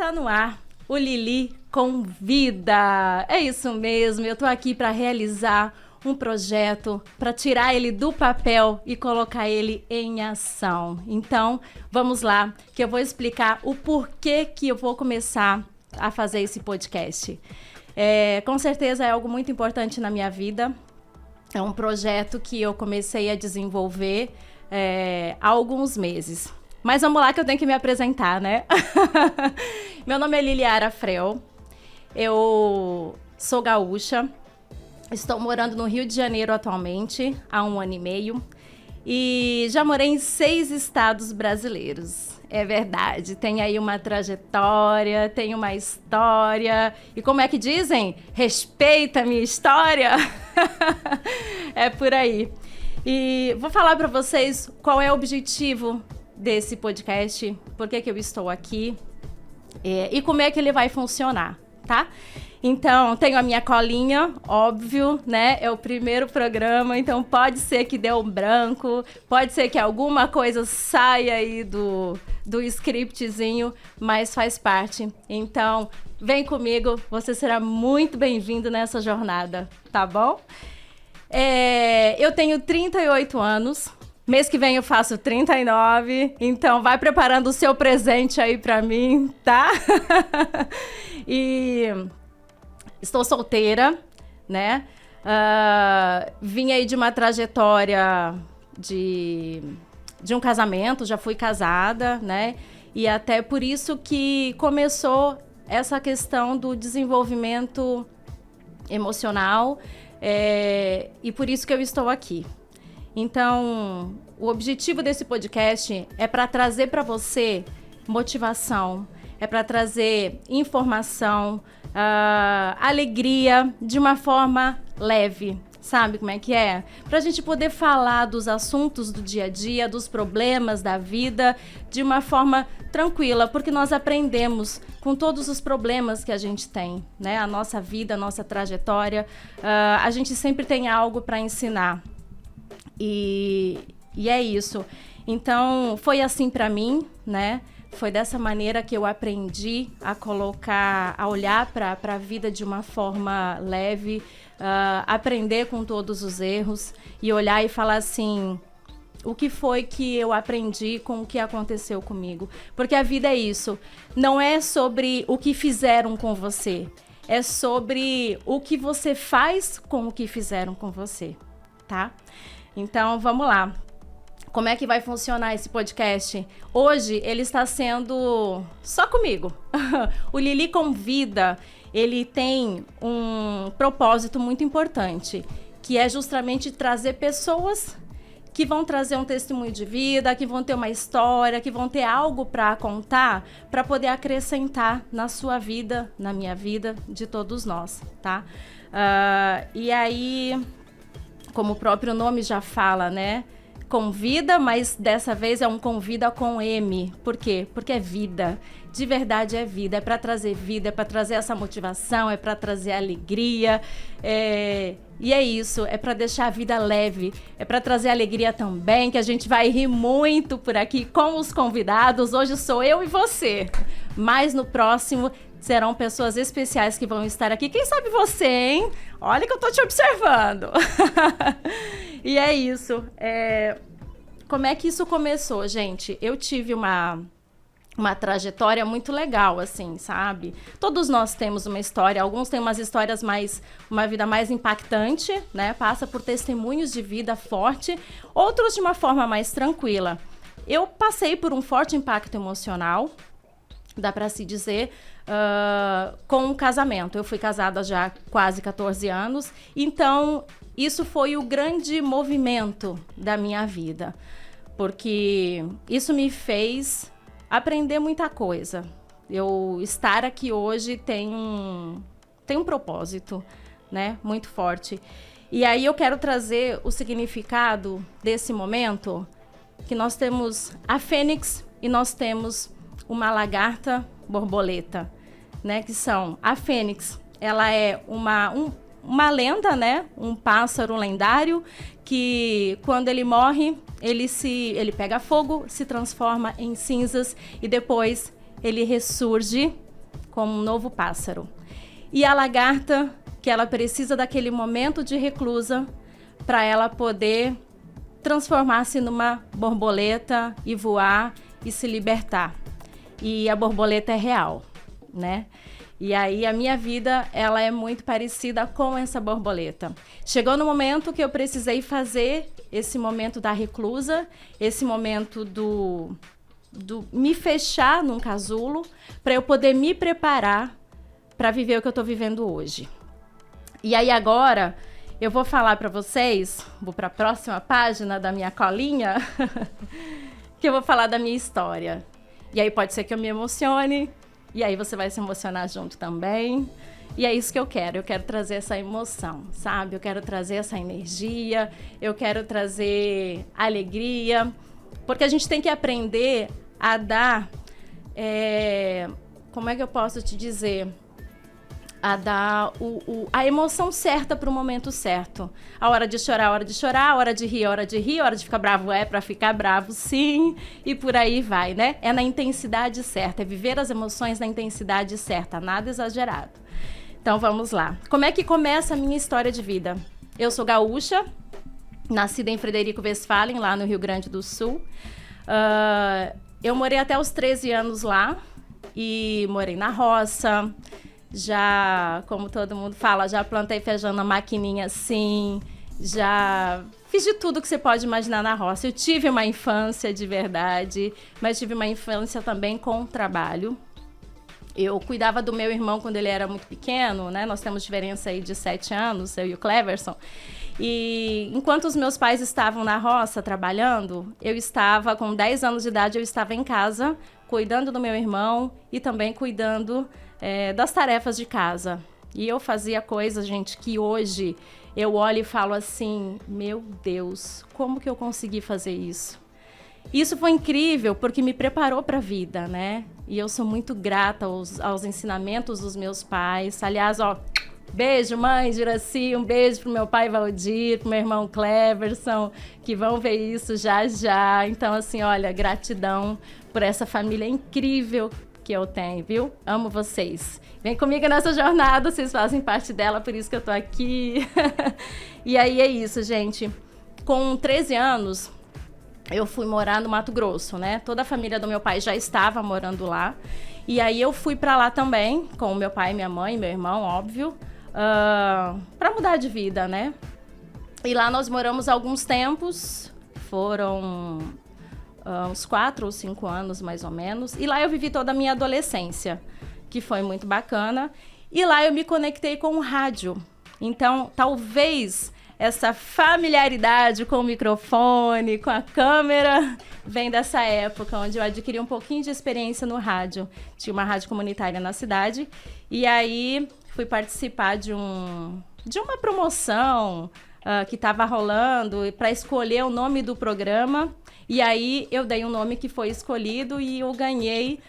Está no ar o Lili Convida. É isso mesmo, eu tô aqui para realizar um projeto, para tirar ele do papel e colocar ele em ação. Então, vamos lá, que eu vou explicar o porquê que eu vou começar a fazer esse podcast. Com certeza é algo muito importante na minha vida. É um projeto que eu comecei a desenvolver há alguns meses. Mas vamos lá que eu tenho que me apresentar, né? Meu nome é Liliara Frel, eu sou gaúcha, estou morando no Rio de Janeiro atualmente, há 1 ano e meio, e já morei em 6 estados brasileiros. É verdade, tem aí uma trajetória, tem uma história, e como é que dizem? Respeita a minha história! É por aí. E vou falar para vocês qual é o objetivo desse podcast, por que eu estou aqui e como é que ele vai funcionar, tá? Então, tenho a minha colinha, óbvio, né? É o primeiro programa, então pode ser que dê um branco, pode ser que alguma coisa saia aí do scriptzinho, mas faz parte. Então, vem comigo, você será muito bem-vindo nessa jornada, tá bom? Eu tenho 38 anos, mês que vem eu faço 39, então vai preparando o seu presente aí pra mim, tá? E estou solteira, né? Vim aí de uma trajetória de um casamento, já fui casada, né? E até por isso que começou essa questão do desenvolvimento emocional, e por isso que eu estou aqui. Então, o objetivo desse podcast é para trazer para você motivação, é para trazer informação, alegria de uma forma leve. Sabe como é que é? Para a gente poder falar dos assuntos do dia a dia, dos problemas da vida, de uma forma tranquila, porque nós aprendemos com todos os problemas que a gente tem, né? A nossa vida, a nossa trajetória, a gente sempre tem algo para ensinar. E é isso. Então, foi assim para mim, né? Foi dessa maneira que eu aprendi a olhar para a vida de uma forma leve, aprender com todos os erros e olhar e falar assim, o que foi que eu aprendi com o que aconteceu comigo? Porque a vida é isso, não é sobre o que fizeram com você, é sobre o que você faz com o que fizeram com você, tá? Então, vamos lá. Como é que vai funcionar esse podcast? Hoje, ele está sendo só comigo. O Lili Convida, ele tem um propósito muito importante, que é justamente trazer pessoas que vão trazer um testemunho de vida, que vão ter uma história, que vão ter algo para contar, para poder acrescentar na sua vida, na minha vida, de todos nós, tá? E aí, como o próprio nome já fala, né? Convida, mas dessa vez é um convida com M. Por quê? Porque é vida. De verdade é vida. É para trazer vida, é para trazer essa motivação, é para trazer alegria. E é isso, é para deixar a vida leve. É para trazer alegria também, que a gente vai rir muito por aqui com os convidados. Hoje sou eu e você. Mas no próximo serão pessoas especiais que vão estar aqui. Quem sabe você, hein? Olha que eu tô te observando. E é isso. Como é que isso começou, gente? Eu tive uma trajetória muito legal, assim, sabe? Todos nós temos uma história, alguns têm uma vida mais impactante, né? Passa por testemunhos de vida forte, outros de uma forma mais tranquila. Eu passei por um forte impacto emocional, dá para se dizer, com um casamento. Eu fui casada já há quase 14 anos, então isso foi o grande movimento da minha vida, porque isso me fez aprender muita coisa. Eu estar aqui hoje tem um propósito, né, muito forte. E aí eu quero trazer o significado desse momento, que nós temos a fênix e nós temos uma lagarta borboleta, né, que são a fênix, ela é uma lenda, né, um pássaro lendário que quando ele morre, ele pega fogo, se transforma em cinzas e depois ele ressurge como um novo pássaro. E a lagarta, que ela precisa daquele momento de reclusa para ela poder transformar-se numa borboleta e voar e se libertar. E a borboleta é real, né? E aí a minha vida, ela é muito parecida com essa borboleta. Chegou no momento que eu precisei fazer esse momento da reclusa, esse momento do me fechar num casulo, para eu poder me preparar para viver o que eu estou vivendo hoje. E aí agora eu vou falar para vocês, vou para a próxima página da minha colinha, que eu vou falar da minha história. E aí pode ser que eu me emocione, e aí você vai se emocionar junto também. E é isso que eu quero trazer essa emoção, sabe? Eu quero trazer essa energia, eu quero trazer alegria, porque a gente tem que aprender a dar, como é que eu posso te dizer? A dar a emoção certa para o momento certo. A hora de chorar, a hora de chorar, a hora de rir, a hora de rir, a hora de ficar bravo para ficar bravo, sim, e por aí vai, né? É na intensidade certa, é viver as emoções na intensidade certa, nada exagerado. Então vamos lá. Como é que começa a minha história de vida? Eu sou gaúcha, nascida em Frederico Westphalen, lá no Rio Grande do Sul. Eu morei até os 13 anos lá e morei na roça. Já, como todo mundo fala, já plantei feijão na maquininha assim, já fiz de tudo que você pode imaginar na roça. Eu tive uma infância de verdade, mas tive uma infância também com trabalho. Eu cuidava do meu irmão quando ele era muito pequeno, né? Nós temos diferença aí de 7 anos, eu e o Cleverson. E enquanto os meus pais estavam na roça trabalhando, eu estava, com 10 anos de idade, eu estava em casa, cuidando do meu irmão e também cuidando das tarefas de casa. E eu fazia coisas, gente, que hoje eu olho e falo assim, meu Deus, como que eu consegui fazer isso? Isso foi incrível porque me preparou para a vida, né? E eu sou muito grata aos ensinamentos dos meus pais. Aliás, beijo, mãe Juraci, um beijo pro meu pai Valdir, pro meu irmão Cleverson, que vão ver isso já já. Então, assim, olha, gratidão por essa família incrível que eu tenho, viu? Amo vocês. Vem comigo nessa jornada, vocês fazem parte dela, por isso que eu tô aqui. E aí é isso, gente. Com 13 anos, eu fui morar no Mato Grosso, né? Toda a família do meu pai já estava morando lá. E aí eu fui pra lá também, com o meu pai, minha mãe, meu irmão, óbvio, pra mudar de vida, né? E lá nós moramos alguns tempos, foram uns 4 ou 5 anos, mais ou menos. E lá eu vivi toda a minha adolescência, que foi muito bacana. E lá eu me conectei com o rádio. Então, talvez essa familiaridade com o microfone, com a câmera, vem dessa época, onde eu adquiri um pouquinho de experiência no rádio. Tinha uma rádio comunitária na cidade. E aí fui participar de uma promoção que estava rolando para escolher o nome do programa. E aí eu dei um nome que foi escolhido e eu ganhei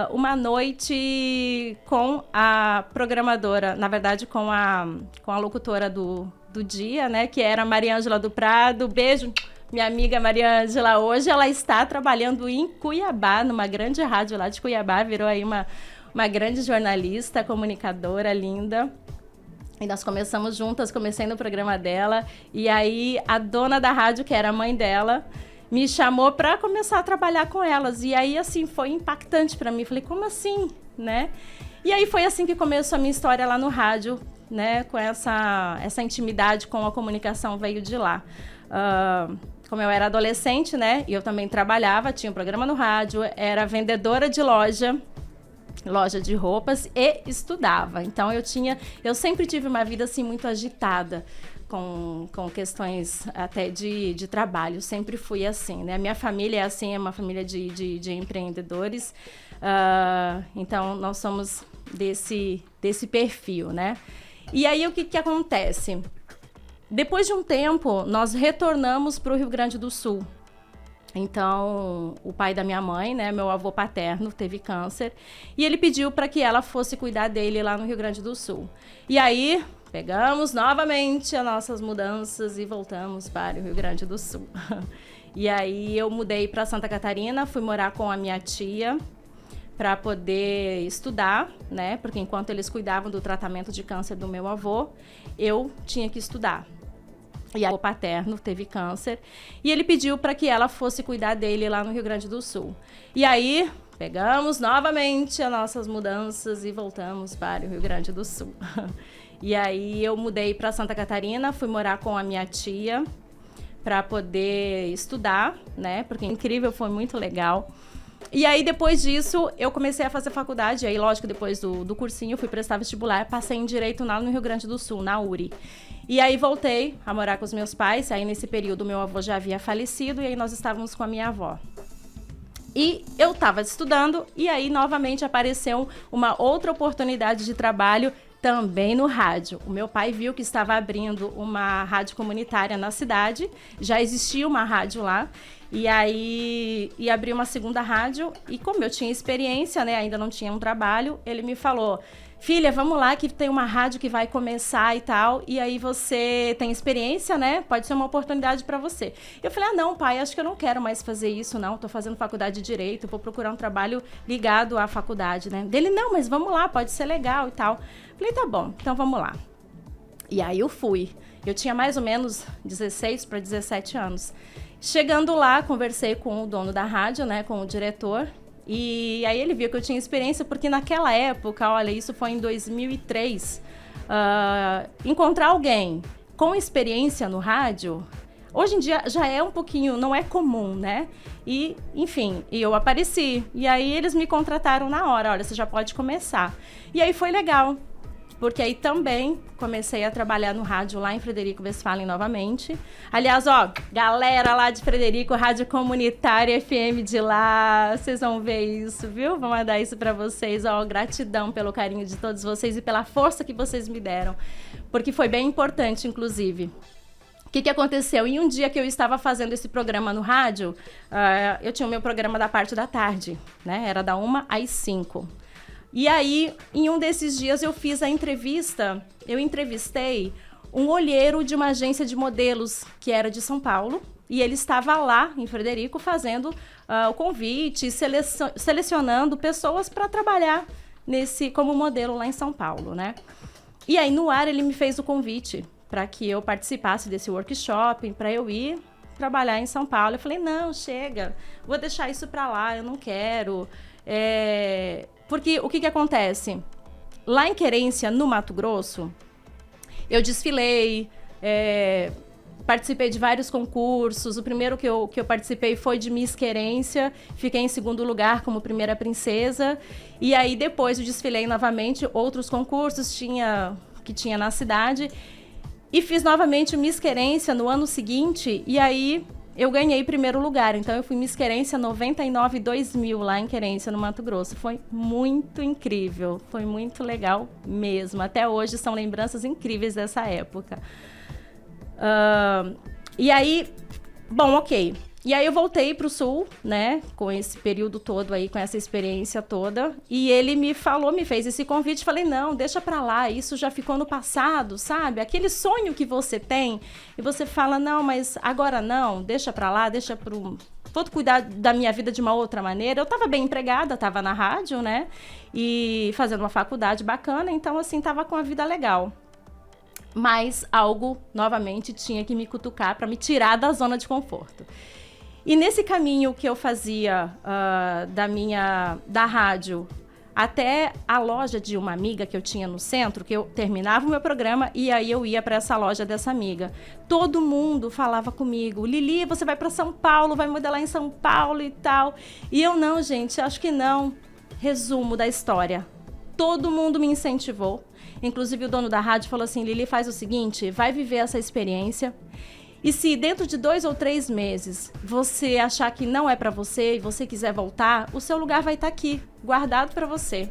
uma noite com a programadora, na verdade com a locutora do dia, né, que era a Mariângela do Prado. Beijo, minha amiga Mariângela. Hoje ela está trabalhando em Cuiabá, numa grande rádio lá de Cuiabá, virou aí uma grande jornalista, comunicadora linda. E nós começamos juntas, comecei no programa dela. E aí a dona da rádio, que era a mãe dela, me chamou para começar a trabalhar com elas. E aí, assim, foi impactante para mim. Falei, como assim, né? E aí foi assim que começou a minha história lá no rádio, né? Com essa intimidade com a comunicação veio de lá. Como eu era adolescente, né? E eu também trabalhava, tinha um programa no rádio, era vendedora de loja de roupas e estudava. Então eu sempre tive uma vida assim muito agitada com questões até de trabalho. Sempre fui assim, né? A minha família é assim, é uma família de empreendedores. Então nós somos desse perfil, né? E aí o que acontece? Depois de um tempo, nós retornamos para o Rio Grande do Sul. Então, o pai da minha mãe, né, meu avô paterno, teve câncer. E ele pediu para que ela fosse cuidar dele lá no Rio Grande do Sul. E aí, pegamos novamente as nossas mudanças e voltamos para o Rio Grande do Sul. E aí, eu mudei para Santa Catarina, fui morar com a minha tia, para poder estudar, né? Porque enquanto eles cuidavam do tratamento de câncer do meu avô, eu tinha que estudar. E o avô paterno teve câncer e ele pediu para que ela fosse cuidar dele lá no Rio Grande do Sul. E aí pegamos novamente as nossas mudanças e voltamos para o Rio Grande do Sul. E aí eu mudei para Santa Catarina, fui morar com a minha tia para poder estudar, né? Porque incrível, foi muito legal. E aí, depois disso, eu comecei a fazer faculdade. E aí, lógico, depois do cursinho, fui prestar vestibular. Passei em Direito lá no Rio Grande do Sul, na URI. E aí, voltei a morar com os meus pais. Aí, nesse período, meu avô já havia falecido. E aí, nós estávamos com a minha avó. E eu estava estudando. E aí, novamente, apareceu uma outra oportunidade de trabalho também no rádio. O meu pai viu que estava abrindo uma rádio comunitária na cidade. Já existia uma rádio lá. E aí, ia abrir uma segunda rádio, e como eu tinha experiência, né, ainda não tinha um trabalho, ele me falou, filha, vamos lá que tem uma rádio que vai começar e tal, e aí você tem experiência, né, pode ser uma oportunidade para você. Eu falei, não, pai, acho que eu não quero mais fazer isso, não, tô fazendo faculdade de Direito, vou procurar um trabalho ligado à faculdade, né. Dele, não, mas vamos lá, pode ser legal e tal. Falei, tá bom, então vamos lá. E aí eu fui. Eu tinha mais ou menos 16 para 17 anos. Chegando lá, conversei com o dono da rádio, né, com o diretor, e aí ele viu que eu tinha experiência, porque naquela época, olha, isso foi em 2003, encontrar alguém com experiência no rádio, hoje em dia já é um pouquinho, não é comum, né? E, enfim, eu apareci, e aí eles me contrataram na hora, olha, você já pode começar. E aí foi legal. Porque aí também comecei a trabalhar no rádio lá em Frederico Westphalen novamente. Aliás, ó, galera lá de Frederico, Rádio Comunitária FM de lá, vocês vão ver isso, viu? Vou mandar isso pra vocês, ó, gratidão pelo carinho de todos vocês e pela força que vocês me deram, porque foi bem importante, inclusive. O que aconteceu? Em um dia que eu estava fazendo esse programa no rádio, eu tinha o meu programa da parte da tarde, né? Era da 1 às 5. E aí, em um desses dias, eu fiz a entrevista, eu entrevistei um olheiro de uma agência de modelos que era de São Paulo, e ele estava lá em Frederico fazendo o convite, selecionando pessoas para trabalhar como modelo lá em São Paulo, né? E aí, no ar, ele me fez o convite para que eu participasse desse workshop, para eu ir trabalhar em São Paulo. Eu falei, não, chega, vou deixar isso para lá, eu não quero. Porque o que acontece? Lá em Querência, no Mato Grosso, eu desfilei, participei de vários concursos. O primeiro que eu participei foi de Miss Querência, fiquei em segundo lugar como primeira princesa. E aí depois eu desfilei novamente outros concursos que tinha na cidade. E fiz novamente o Miss Querência no ano seguinte, e aí eu ganhei primeiro lugar. Então eu fui Miss Querência 99-2000 lá em Querência, no Mato Grosso. Foi muito incrível, foi muito legal mesmo. Até hoje são lembranças incríveis dessa época. E aí, bom, ok. E aí eu voltei pro Sul, né, com esse período todo aí, com essa experiência toda. E ele me fez esse convite. Falei, não, deixa pra lá, isso já ficou no passado, sabe? Aquele sonho que você tem e você fala, não, mas agora não, deixa pra lá, vou cuidar da minha vida de uma outra maneira. Eu tava bem empregada, tava na rádio, né, e fazendo uma faculdade bacana, então assim, tava com a vida legal. Mas algo, novamente, tinha que me cutucar para me tirar da zona de conforto. E nesse caminho que eu fazia da rádio até a loja de uma amiga que eu tinha no centro, que eu terminava o meu programa e aí eu ia para essa loja dessa amiga. Todo mundo falava comigo, Lili, você vai para São Paulo, vai modelar em São Paulo e tal. E eu não, gente, acho que não. Resumo da história. Todo mundo me incentivou. Inclusive o dono da rádio falou assim, Lili, faz o seguinte, vai viver essa experiência. E se dentro de 2 ou 3 meses você achar que não é para você e você quiser voltar, o seu lugar vai estar aqui, guardado para você.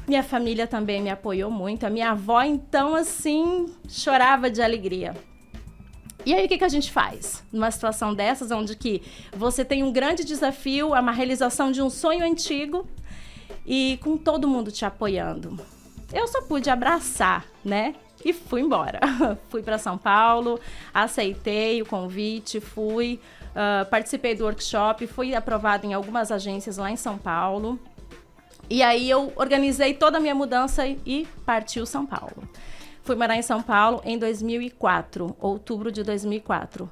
Minha família também me apoiou muito. A minha avó, então, assim, chorava de alegria. E aí, o que a gente faz? Numa situação dessas, onde que você tem um grande desafio, uma realização de um sonho antigo e com todo mundo te apoiando. Eu só pude abraçar, né? E fui embora. Fui para São Paulo, aceitei o convite, participei do workshop, fui aprovada em algumas agências lá em São Paulo. E aí eu organizei toda a minha mudança e partiu São Paulo. Fui morar em São Paulo em 2004, outubro de 2004.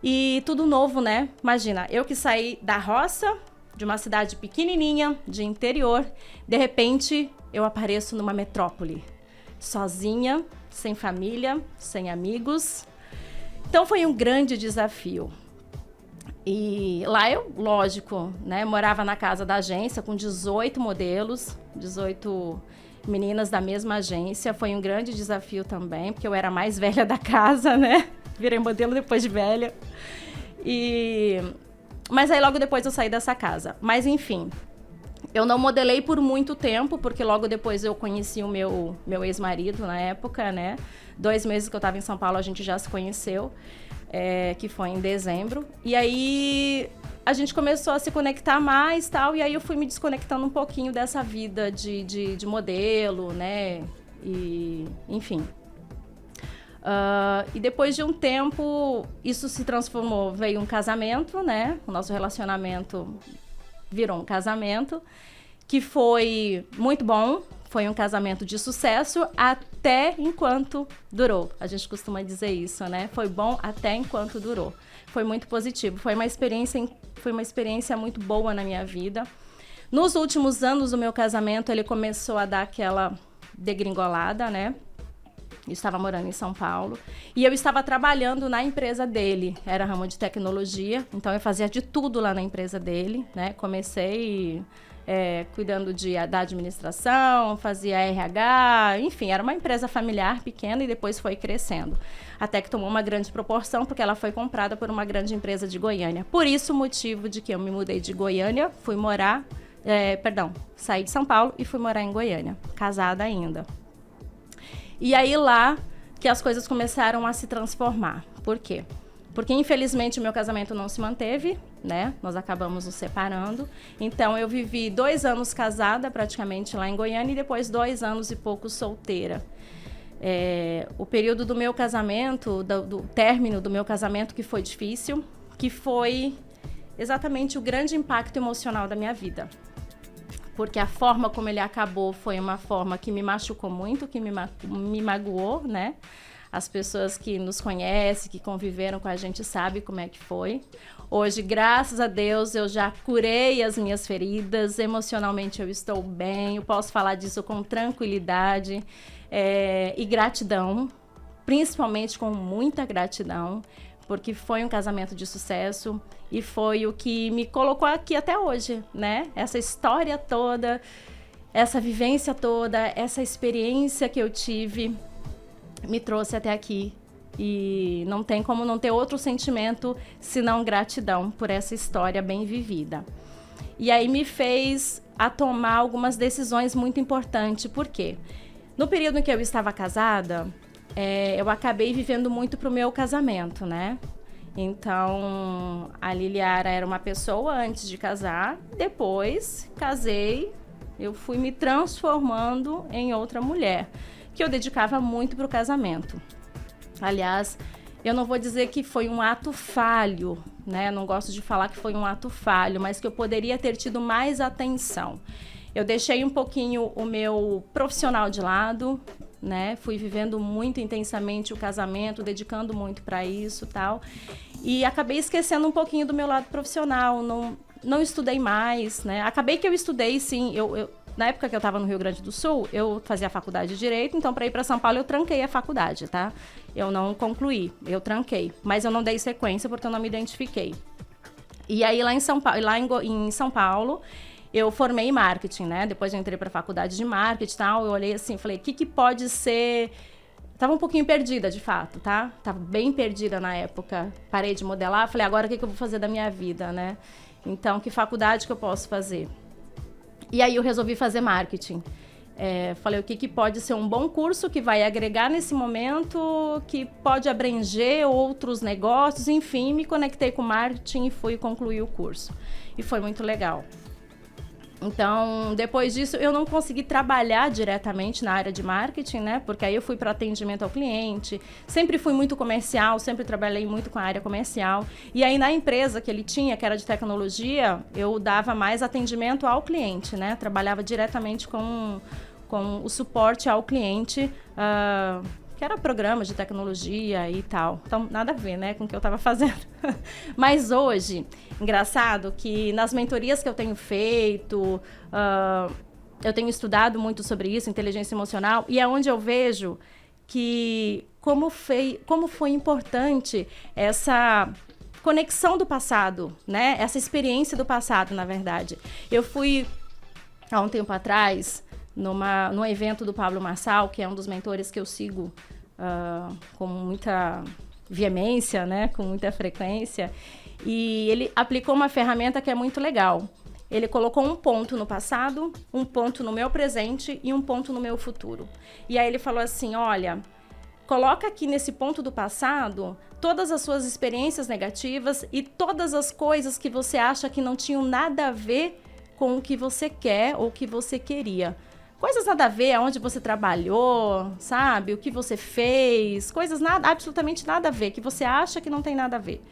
E tudo novo, né? Imagina, eu que saí da roça, de uma cidade pequenininha, de interior, de repente eu apareço numa metrópole, sozinha, sem família, sem amigos. Então foi um grande desafio. E lá eu, lógico, né, morava na casa da agência com 18 modelos, 18 meninas da mesma agência. Foi um grande desafio também, porque eu era a mais velha da casa, né? Virei modelo depois de velha. Mas aí logo depois eu saí dessa casa. Mas enfim, eu não modelei por muito tempo, porque logo depois eu conheci o meu ex-marido na época, né? 2 meses que eu estava em São Paulo, a gente já se conheceu. Que foi em dezembro. E aí a gente começou a se conectar mais, tal, e aí eu fui me desconectando um pouquinho dessa vida de modelo, né? E, enfim. E depois de um tempo, isso se transformou, veio um casamento, né? O nosso relacionamento virou um casamento, que foi muito bom. Foi um casamento de sucesso até enquanto durou. A gente costuma dizer isso, né? Foi bom até enquanto durou. Foi muito positivo. Foi uma experiência muito boa na minha vida. Nos últimos anos do meu casamento, ele começou a dar aquela degringolada, né? Eu estava morando em São Paulo e eu estava trabalhando na empresa dele. Era ramo de tecnologia, então eu fazia de tudo lá na empresa dele, né? Comecei cuidando da administração, fazia RH, enfim, era uma empresa familiar pequena e depois foi crescendo. Até que tomou uma grande proporção, porque ela foi comprada por uma grande empresa de Goiânia. Por isso o motivo de que eu me mudei de Goiânia, saí de São Paulo e fui morar em Goiânia, casada ainda. E aí lá que as coisas começaram a se transformar. Por quê? Porque, infelizmente, o meu casamento não se manteve, né? Nós acabamos nos separando. Então, eu vivi 2 anos casada, praticamente, lá em Goiânia, e depois 2 anos e pouco solteira. O período do meu casamento, do término do meu casamento, que foi difícil, que foi exatamente o grande impacto emocional da minha vida. Porque a forma como ele acabou foi uma forma que me machucou muito, que me magoou, né? As pessoas que nos conhecem, que conviveram com a gente, sabem como é que foi. Hoje, graças a Deus, eu já curei as minhas feridas. Emocionalmente, eu estou bem. Eu posso falar disso com tranquilidade e gratidão. Principalmente com muita gratidão. Porque foi um casamento de sucesso. E foi o que me colocou aqui até hoje, né? Essa história toda, essa vivência toda, essa experiência que eu tive me trouxe até aqui e não tem como não ter outro sentimento senão gratidão por essa história bem vivida. E aí me fez a tomar algumas decisões muito importantes. Por quê? No período em que eu estava casada, eu acabei vivendo muito pro meu casamento, né? Então, a Liliara era uma pessoa antes de casar, depois casei, eu fui me transformando em outra mulher, que eu dedicava muito para o casamento. Aliás, eu não vou dizer que foi um ato falho, né? Não gosto de falar que foi um ato falho, mas que eu poderia ter tido mais atenção. Eu deixei um pouquinho o meu profissional de lado, né? Fui vivendo muito intensamente o casamento, dedicando muito para isso e tal. E acabei esquecendo um pouquinho do meu lado profissional, não estudei mais, né? Acabei que eu estudei, sim, na época que eu estava no Rio Grande do Sul, eu fazia faculdade de Direito, então para ir para São Paulo eu tranquei a faculdade, tá? Eu não concluí, eu tranquei, mas eu não dei sequência porque eu não me identifiquei. E aí lá em São Paulo, eu formei em marketing, né? Depois eu entrei para a faculdade de marketing e tal, eu olhei assim, falei, o que pode ser... Tava um pouquinho perdida, de fato, tá? Tava bem perdida na época. Parei de modelar, falei, agora o que eu vou fazer da minha vida, né? Então, que faculdade que eu posso fazer? E aí eu resolvi fazer marketing. Falei, o que pode ser um bom curso que vai agregar nesse momento, que pode abranger outros negócios, enfim, me conectei com marketing e fui concluir o curso. E foi muito legal. Então, depois disso, eu não consegui trabalhar diretamente na área de marketing, né? Porque aí eu fui para atendimento ao cliente. Sempre fui muito comercial, sempre trabalhei muito com a área comercial. E aí, na empresa que ele tinha, que era de tecnologia, eu dava mais atendimento ao cliente, né? Trabalhava diretamente com o suporte ao cliente, que era programas de tecnologia e tal. Então, nada a ver, né, com o que eu estava fazendo. Mas hoje, engraçado que nas mentorias que eu tenho feito, eu tenho estudado muito sobre isso, inteligência emocional, e é onde eu vejo que como foi importante essa conexão do passado, né? Essa experiência do passado, na verdade. Eu fui, há um tempo atrás, num evento do Pablo Marçal, que é um dos mentores que eu sigo com muita veemência, né, com muita frequência, e ele aplicou uma ferramenta que é muito legal. Ele colocou um ponto no passado, um ponto no meu presente e um ponto no meu futuro. E aí ele falou assim, olha, coloca aqui nesse ponto do passado todas as suas experiências negativas e todas as coisas que você acha que não tinham nada a ver com o que você quer ou o que você queria. Coisas nada a ver, aonde você trabalhou, sabe? O que você fez, coisas absolutamente nada a ver, que você acha que não tem nada a ver.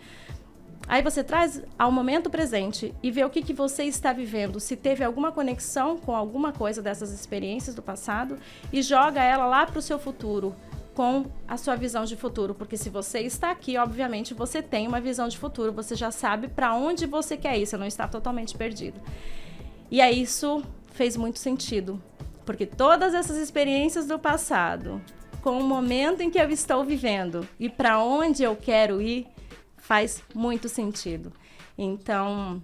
Aí você traz ao momento presente e vê o que você está vivendo, se teve alguma conexão com alguma coisa dessas experiências do passado e joga ela lá para o seu futuro, com a sua visão de futuro. Porque se você está aqui, obviamente, você tem uma visão de futuro, você já sabe para onde você quer ir, você não está totalmente perdido. E aí isso fez muito sentido. Porque todas essas experiências do passado, com o momento em que eu estou vivendo e para onde eu quero ir, faz muito sentido. Então,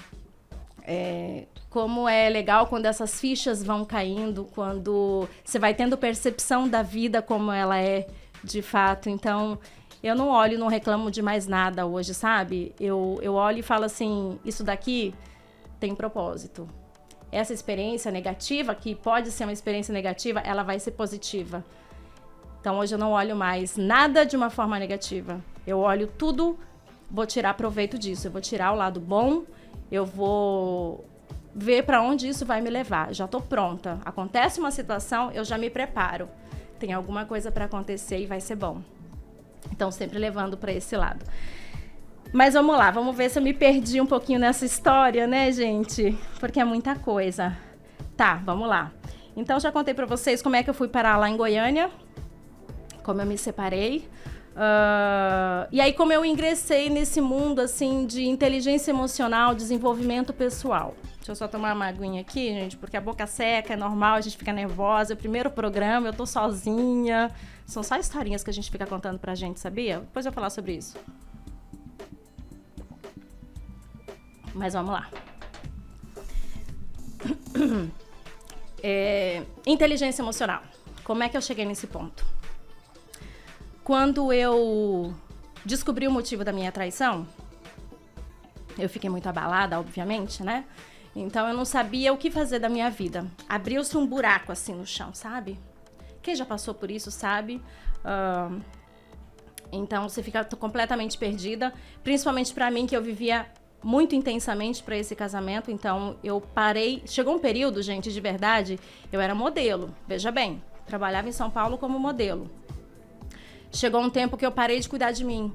como é legal quando essas fichas vão caindo, quando você vai tendo percepção da vida como ela é de fato. Então, eu não olho e não reclamo de mais nada hoje, sabe? Eu olho e falo assim, isso daqui tem propósito. Essa experiência negativa, que pode ser uma experiência negativa, ela vai ser positiva. Então, hoje eu não olho mais nada de uma forma negativa. Eu olho tudo, vou tirar proveito disso. Eu vou tirar o lado bom, eu vou ver para onde isso vai me levar. Já estou pronta. Acontece uma situação, eu já me preparo. Tem alguma coisa para acontecer e vai ser bom. Então, sempre levando para esse lado. Mas vamos lá, vamos ver se eu me perdi um pouquinho nessa história, né, gente? Porque é muita coisa. Tá, vamos lá. Então, já contei pra vocês como é que eu fui parar lá em Goiânia, como eu me separei. E aí, como eu ingressei nesse mundo, assim, de inteligência emocional, desenvolvimento pessoal. Deixa eu só tomar uma aguinha aqui, gente, porque a boca seca, é normal, a gente fica nervosa. É o primeiro programa, eu tô sozinha. São só historinhas que a gente fica contando pra gente, sabia? Depois eu vou falar sobre isso. Mas vamos lá. Inteligência emocional. Como é que eu cheguei nesse ponto? Quando eu descobri o motivo da minha traição, eu fiquei muito abalada, obviamente, né? Então eu não sabia o que fazer da minha vida. Abriu-se um buraco assim no chão, sabe? Quem já passou por isso sabe. Então você fica completamente perdida. Principalmente pra mim, que eu vivia muito intensamente para esse casamento, então eu parei. Chegou um período, gente, de verdade, eu era modelo, veja bem, trabalhava em São Paulo como modelo. Chegou um tempo que eu parei de cuidar de mim.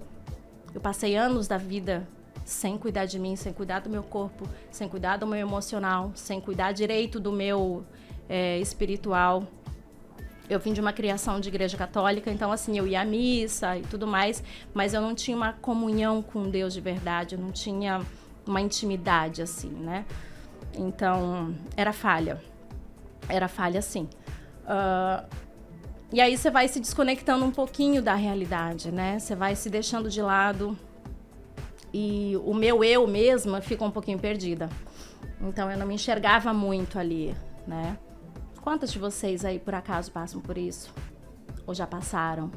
Eu passei anos da vida sem cuidar de mim, sem cuidar do meu corpo, sem cuidar do meu emocional, sem cuidar direito do meu espiritual. Eu vim de uma criação de igreja católica, então assim, eu ia à missa e tudo mais, mas eu não tinha uma comunhão com Deus de verdade, eu não tinha uma intimidade assim, né? Então, era falha sim. E aí você vai se desconectando um pouquinho da realidade, né? Você vai se deixando de lado e o meu eu mesma fica um pouquinho perdida. Então, eu não me enxergava muito ali, né? Quantas de vocês aí, por acaso, passam por isso? Ou já passaram?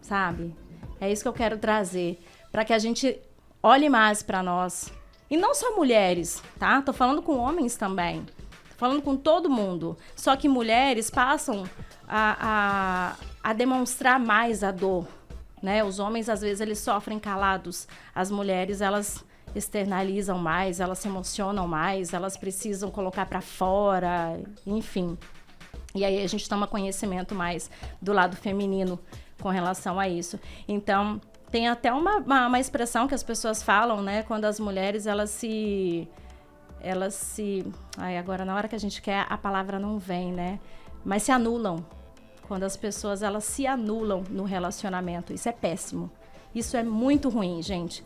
Sabe? É isso que eu quero trazer. Para que a gente olhe mais para nós. E não só mulheres, tá? Tô falando com homens também. Tô falando com todo mundo. Só que mulheres passam a demonstrar mais a dor, né? Os homens, às vezes, eles sofrem calados. As mulheres, elas externalizam mais, elas se emocionam mais, elas precisam colocar para fora, enfim. E aí a gente toma conhecimento mais do lado feminino com relação a isso. Então, tem até uma expressão que as pessoas falam, né? Quando as mulheres, elas se... Ai, agora, na hora que a gente quer, a palavra não vem, né? Mas se anulam. Quando as pessoas, elas se anulam no relacionamento. Isso é péssimo. Isso é muito ruim, gente.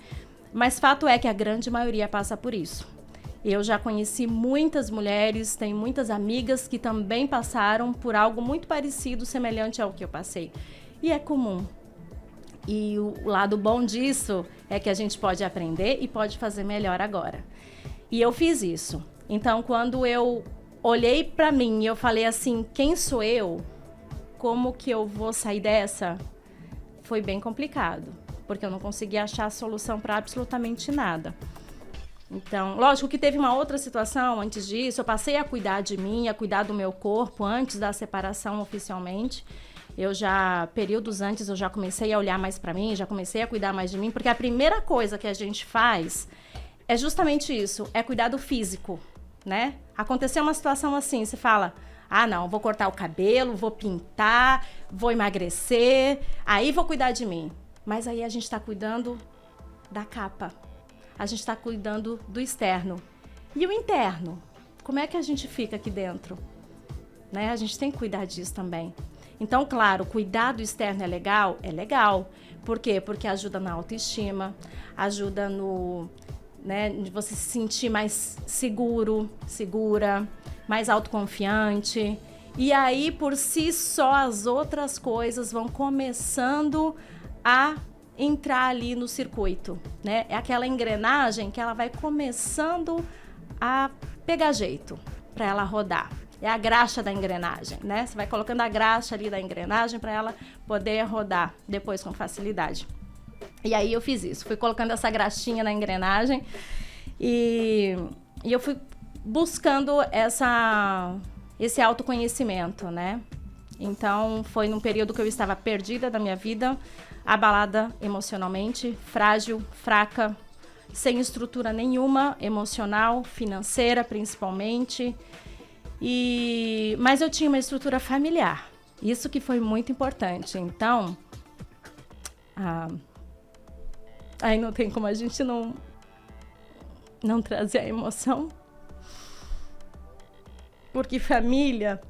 Mas fato é que a grande maioria passa por isso. Eu já conheci muitas mulheres, tenho muitas amigas que também passaram por algo muito parecido, semelhante ao que eu passei. E é comum. E o lado bom disso é que a gente pode aprender e pode fazer melhor agora. E eu fiz isso. Então, quando eu olhei para mim e eu falei assim, quem sou eu? Como que eu vou sair dessa? Foi bem complicado, porque eu não conseguia achar a solução para absolutamente nada. Então, lógico que teve uma outra situação antes disso, eu passei a cuidar de mim, a cuidar do meu corpo antes da separação oficialmente. Períodos antes, eu já comecei a olhar mais para mim, já comecei a cuidar mais de mim, porque a primeira coisa que a gente faz é justamente isso, é cuidar do físico, né? Aconteceu uma situação assim, você fala, ah, não, vou cortar o cabelo, vou pintar, vou emagrecer, aí vou cuidar de mim. Mas aí a gente está cuidando da capa. A gente está cuidando do externo. E o interno? Como é que a gente fica aqui dentro? Né? A gente tem que cuidar disso também. Então, claro, cuidar do externo é legal? É legal. Por quê? Porque ajuda na autoestima, ajuda no... né, de você se sentir mais seguro, segura, mais autoconfiante. E aí, por si só, as outras coisas vão começando a entrar ali no circuito, né? É aquela engrenagem que ela vai começando a pegar jeito para ela rodar. É a graxa da engrenagem, né? Você vai colocando a graxa ali da engrenagem para ela poder rodar depois com facilidade. E aí eu fiz isso, fui colocando essa graxinha na engrenagem e eu fui buscando esse autoconhecimento, né? Então, foi num período que eu estava perdida da minha vida, abalada emocionalmente, frágil, fraca, sem estrutura nenhuma, emocional, financeira principalmente. Mas eu tinha uma estrutura familiar, isso que foi muito importante. Então, aí não tem como a gente não trazer a emoção, porque família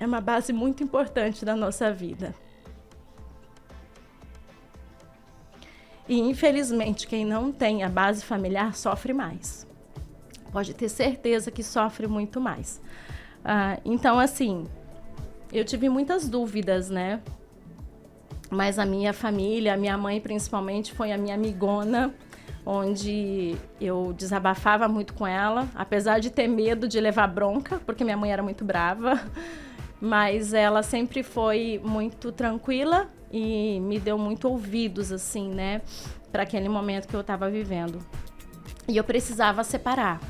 é uma base muito importante da nossa vida. E, infelizmente, quem não tem a base familiar sofre mais. Pode ter certeza que sofre muito mais. Então, assim, eu tive muitas dúvidas, né? Mas a minha família, a minha mãe principalmente, foi a minha amigona, onde eu desabafava muito com ela, apesar de ter medo de levar bronca, porque minha mãe era muito brava. Mas ela sempre foi muito tranquila e me deu muito ouvidos, assim, né, para aquele momento que eu estava vivendo. E eu precisava separar,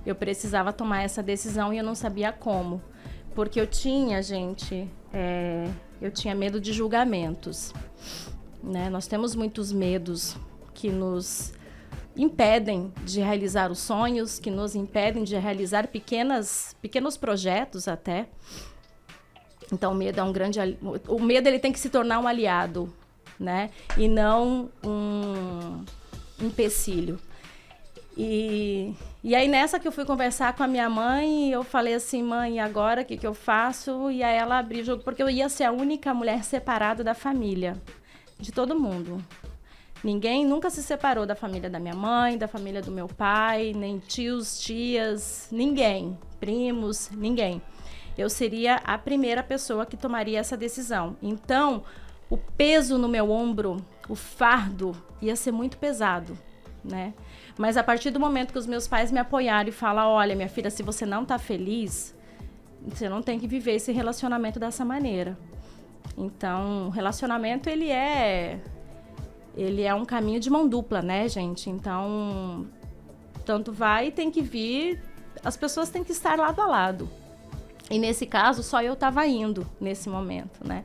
eu precisava tomar essa decisão e eu não sabia como, porque eu tinha, gente, eu tinha medo de julgamentos, né? Nós temos muitos medos que nos impedem de realizar os sonhos, que nos impedem de realizar pequenos projetos até. Então, o medo é o medo, ele tem que se tornar um aliado, né? E não um empecilho. E aí, nessa que eu fui conversar com a minha mãe, eu falei assim, mãe, agora o que eu faço? E aí ela abriu o jogo, porque eu ia ser a única mulher separada da família, de todo mundo. Ninguém nunca se separou da família da minha mãe, da família do meu pai, nem tios, tias, ninguém, primos, ninguém. Eu seria a primeira pessoa que tomaria essa decisão. Então, o peso no meu ombro, o fardo, ia ser muito pesado, né? Mas a partir do momento que os meus pais me apoiaram e falaram, olha, minha filha, se você não tá feliz, você não tem que viver esse relacionamento dessa maneira. Então, o relacionamento, ele é um caminho de mão dupla, né, gente? Então, tanto vai e tem que vir, as pessoas têm que estar lado a lado. E nesse caso, só eu estava indo nesse momento, né?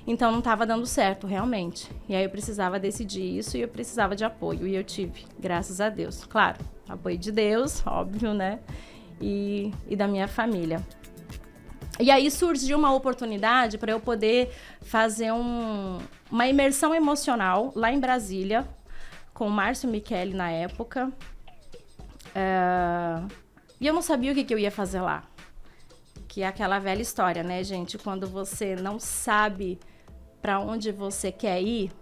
Então não estava dando certo, realmente. E aí eu precisava decidir isso e eu precisava de apoio. E eu tive, graças a Deus. Claro, apoio de Deus, óbvio, né? E da minha família. E aí surgiu uma oportunidade para eu poder fazer uma imersão emocional lá em Brasília, com o Márcio Michele na época. E eu não sabia o que eu ia fazer lá. Que é aquela velha história, né, gente? Quando você não sabe para onde você quer ir,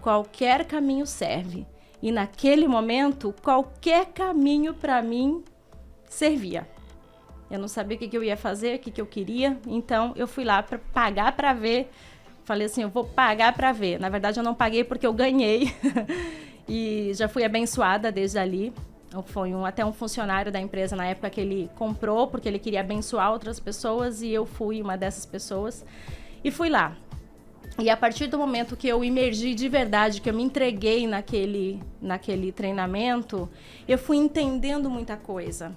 qualquer caminho serve. E naquele momento, qualquer caminho para mim servia. Eu não sabia o que eu ia fazer, o que eu queria. Então, eu fui lá para pagar para ver. Falei assim, eu vou pagar para ver. Na verdade, eu não paguei porque eu ganhei. E já fui abençoada desde ali. Foi até um funcionário da empresa na época que ele comprou, porque ele queria abençoar outras pessoas. E eu fui uma dessas pessoas. E fui lá. E a partir do momento que eu imergi de verdade, que eu me entreguei naquele treinamento, eu fui entendendo muita coisa.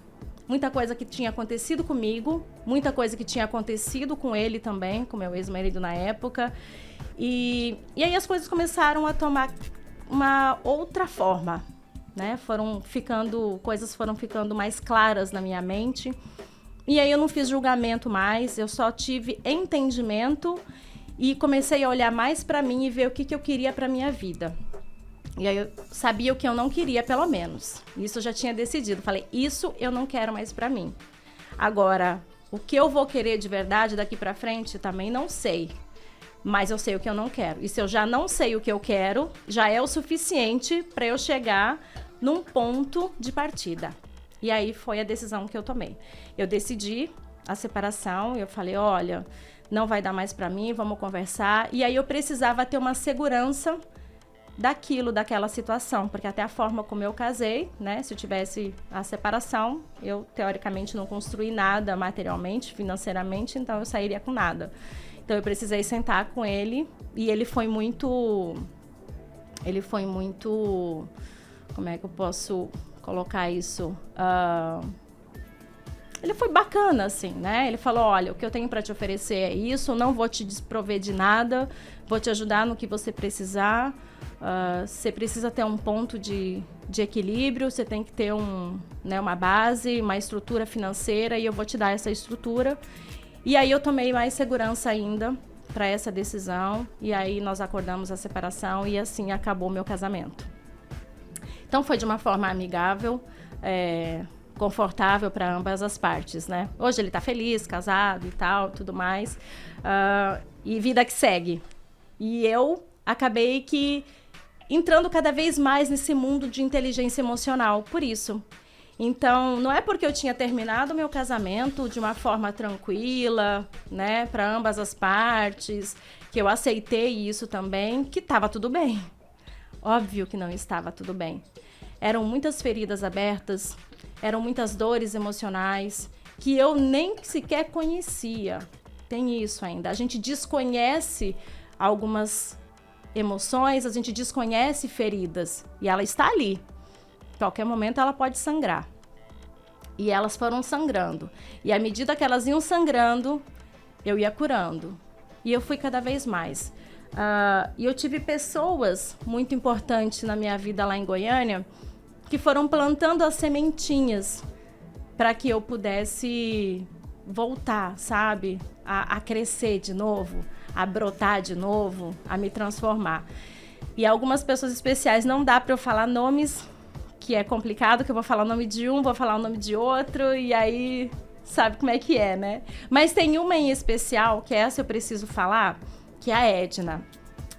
Muita coisa que tinha acontecido comigo, muita coisa que tinha acontecido com ele também, com meu ex-marido na época. E aí as coisas começaram a tomar uma outra forma, né? Coisas foram ficando mais claras na minha mente. E aí eu não fiz julgamento mais, eu só tive entendimento e comecei a olhar mais para mim e ver o que eu queria para minha vida. E aí eu sabia o que eu não queria, pelo menos. Isso eu já tinha decidido. Falei, isso eu não quero mais pra mim. Agora, o que eu vou querer de verdade daqui pra frente, também não sei. Mas eu sei o que eu não quero. E se eu já não sei o que eu quero, já é o suficiente pra eu chegar num ponto de partida. E aí foi a decisão que eu tomei. Eu decidi a separação, eu falei, olha, não vai dar mais pra mim, vamos conversar. E aí eu precisava ter uma segurança daquela situação, porque até a forma como eu casei, né, se eu tivesse a separação, eu teoricamente não construí nada materialmente, financeiramente, então eu sairia com nada. Então eu precisei sentar com ele e ele foi muito, como é que eu posso colocar isso? Ele foi bacana, assim, né? Ele falou, olha, o que eu tenho para te oferecer é isso, não vou te desprover de nada, vou te ajudar no que você precisar. Você precisa ter um ponto de equilíbrio, você tem que ter uma base, uma estrutura financeira, e eu vou te dar essa estrutura. E aí eu tomei mais segurança ainda para essa decisão, e aí nós acordamos a separação e assim acabou o meu casamento. Então foi de uma forma amigável, confortável para ambas as partes, né? Hoje ele tá feliz, casado e tal, tudo mais, e vida que segue. E eu acabei entrando cada vez mais nesse mundo de inteligência emocional, por isso. Então, não é porque eu tinha terminado o meu casamento de uma forma tranquila, né, para ambas as partes, que eu aceitei isso também, que estava tudo bem. Óbvio que não estava tudo bem. Eram muitas feridas abertas, eram muitas dores emocionais que eu nem sequer conhecia. Tem isso ainda. A gente desconhece algumas emoções, a gente desconhece feridas e ela está ali. A qualquer momento ela pode sangrar. E elas foram sangrando. E à medida que elas iam sangrando, eu ia curando. E eu fui cada vez mais. E eu tive pessoas muito importantes na minha vida lá em Goiânia que foram plantando as sementinhas para que eu pudesse voltar, sabe? A crescer de novo, a brotar de novo, a me transformar. E algumas pessoas especiais, não dá para eu falar nomes, que é complicado, que eu vou falar o nome de um, vou falar o nome de outro, e aí sabe como é que é, né? Mas tem uma em especial, que essa eu preciso falar, que é a Edna,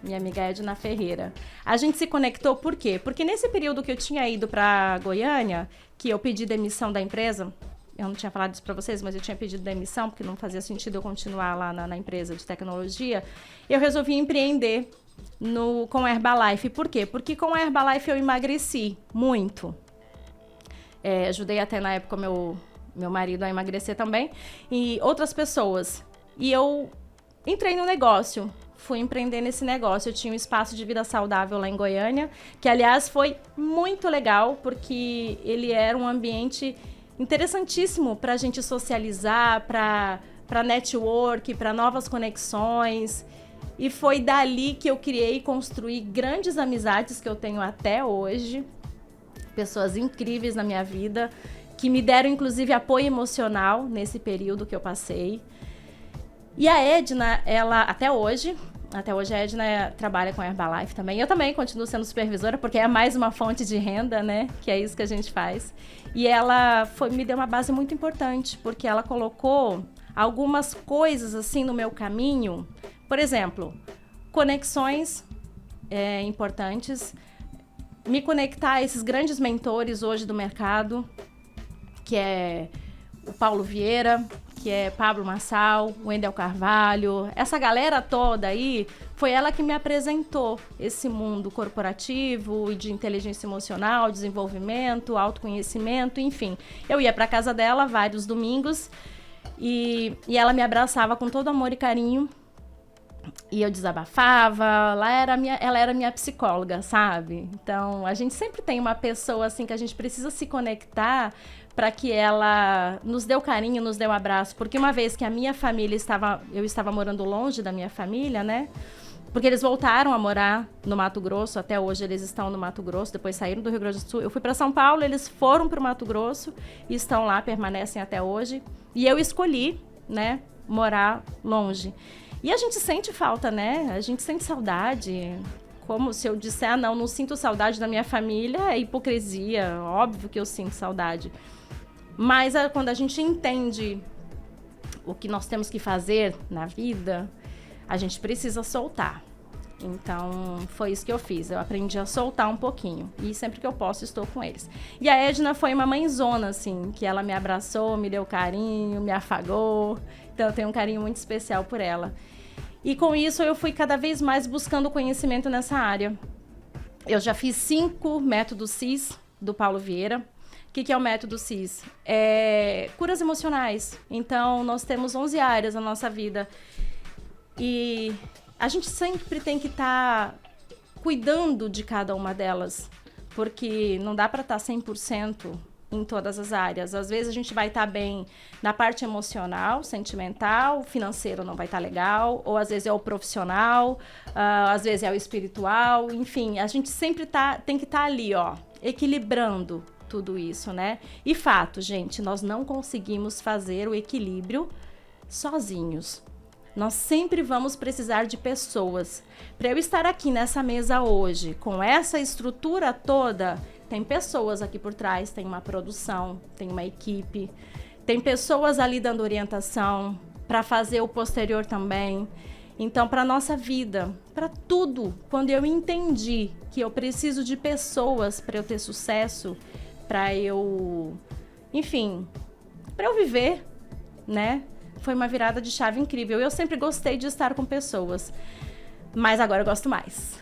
minha amiga Edna Ferreira. A gente se conectou por quê? Porque nesse período que eu tinha ido para Goiânia, que eu pedi demissão da empresa, eu não tinha falado isso para vocês, mas eu tinha pedido demissão, porque não fazia sentido eu continuar lá na empresa de tecnologia, eu resolvi empreender com a Herbalife. Por quê? Porque com a Herbalife eu emagreci muito. Ajudei até na época meu marido a emagrecer também, e outras pessoas. E eu entrei no negócio, fui empreender nesse negócio. Eu tinha um espaço de vida saudável lá em Goiânia, que aliás foi muito legal, porque ele era um ambiente interessantíssimo para a gente socializar, para network, para novas conexões. E foi dali que eu criei e construí grandes amizades que eu tenho até hoje. Pessoas incríveis na minha vida, que me deram, inclusive, apoio emocional nesse período que eu passei. E a Edna, ela, até hoje a Edna trabalha com a Herbalife também. Eu também continuo sendo supervisora, porque é mais uma fonte de renda, né? Que é isso que a gente faz. E ela me deu uma base muito importante, porque ela colocou algumas coisas, assim, no meu caminho. Por exemplo, conexões importantes. Me conectar a esses grandes mentores hoje do mercado, que é o Paulo Vieira, que é Pablo Marçal, o Wendel Carvalho. Essa galera toda aí, foi ela que me apresentou esse mundo corporativo e de inteligência emocional, desenvolvimento, autoconhecimento, enfim. Eu ia para casa dela vários domingos e ela me abraçava com todo amor e carinho. E eu desabafava, ela era minha psicóloga, sabe? Então, a gente sempre tem uma pessoa assim que a gente precisa se conectar para que ela nos dê o carinho, nos dê um abraço. Porque uma vez que a minha família eu estava morando longe da minha família, né? Porque eles voltaram a morar no Mato Grosso, até hoje eles estão no Mato Grosso, depois saíram do Rio Grande do Sul. Eu fui para São Paulo, eles foram para o Mato Grosso e estão lá, permanecem até hoje. E eu escolhi, né, morar longe. E a gente sente falta, né? A gente sente saudade. Como se eu disser, não sinto saudade da minha família, é hipocrisia. Óbvio que eu sinto saudade. Mas quando a gente entende o que nós temos que fazer na vida, a gente precisa soltar. Então, foi isso que eu fiz. Eu aprendi a soltar um pouquinho. E sempre que eu posso, estou com eles. E a Edna foi uma mãezona, assim, que ela me abraçou, me deu carinho, me afagou. Então, eu tenho um carinho muito especial por ela. E com isso, eu fui cada vez mais buscando conhecimento nessa área. Eu já fiz 5 métodos CIS do Paulo Vieira. O que é o método CIS? Curas emocionais. Então, nós temos 11 áreas na nossa vida. E a gente sempre tem que estar cuidando de cada uma delas, porque não dá para estar 100% em todas as áreas. Às vezes a gente vai estar bem na parte emocional, sentimental, financeiro não vai estar legal, ou às vezes é o profissional, às vezes é o espiritual, enfim, a gente sempre tem que estar ali, ó, equilibrando tudo isso, né? E fato, gente, nós não conseguimos fazer o equilíbrio sozinhos. Nós sempre vamos precisar de pessoas. Para eu estar aqui nessa mesa hoje, com essa estrutura toda, tem pessoas aqui por trás, tem uma produção, tem uma equipe, tem pessoas ali dando orientação para fazer o posterior também. Então, para a nossa vida, para tudo, quando eu entendi que eu preciso de pessoas para eu ter sucesso, para eu, enfim, para eu viver, né? Foi uma virada de chave incrível. Eu sempre gostei de estar com pessoas, mas agora eu gosto mais.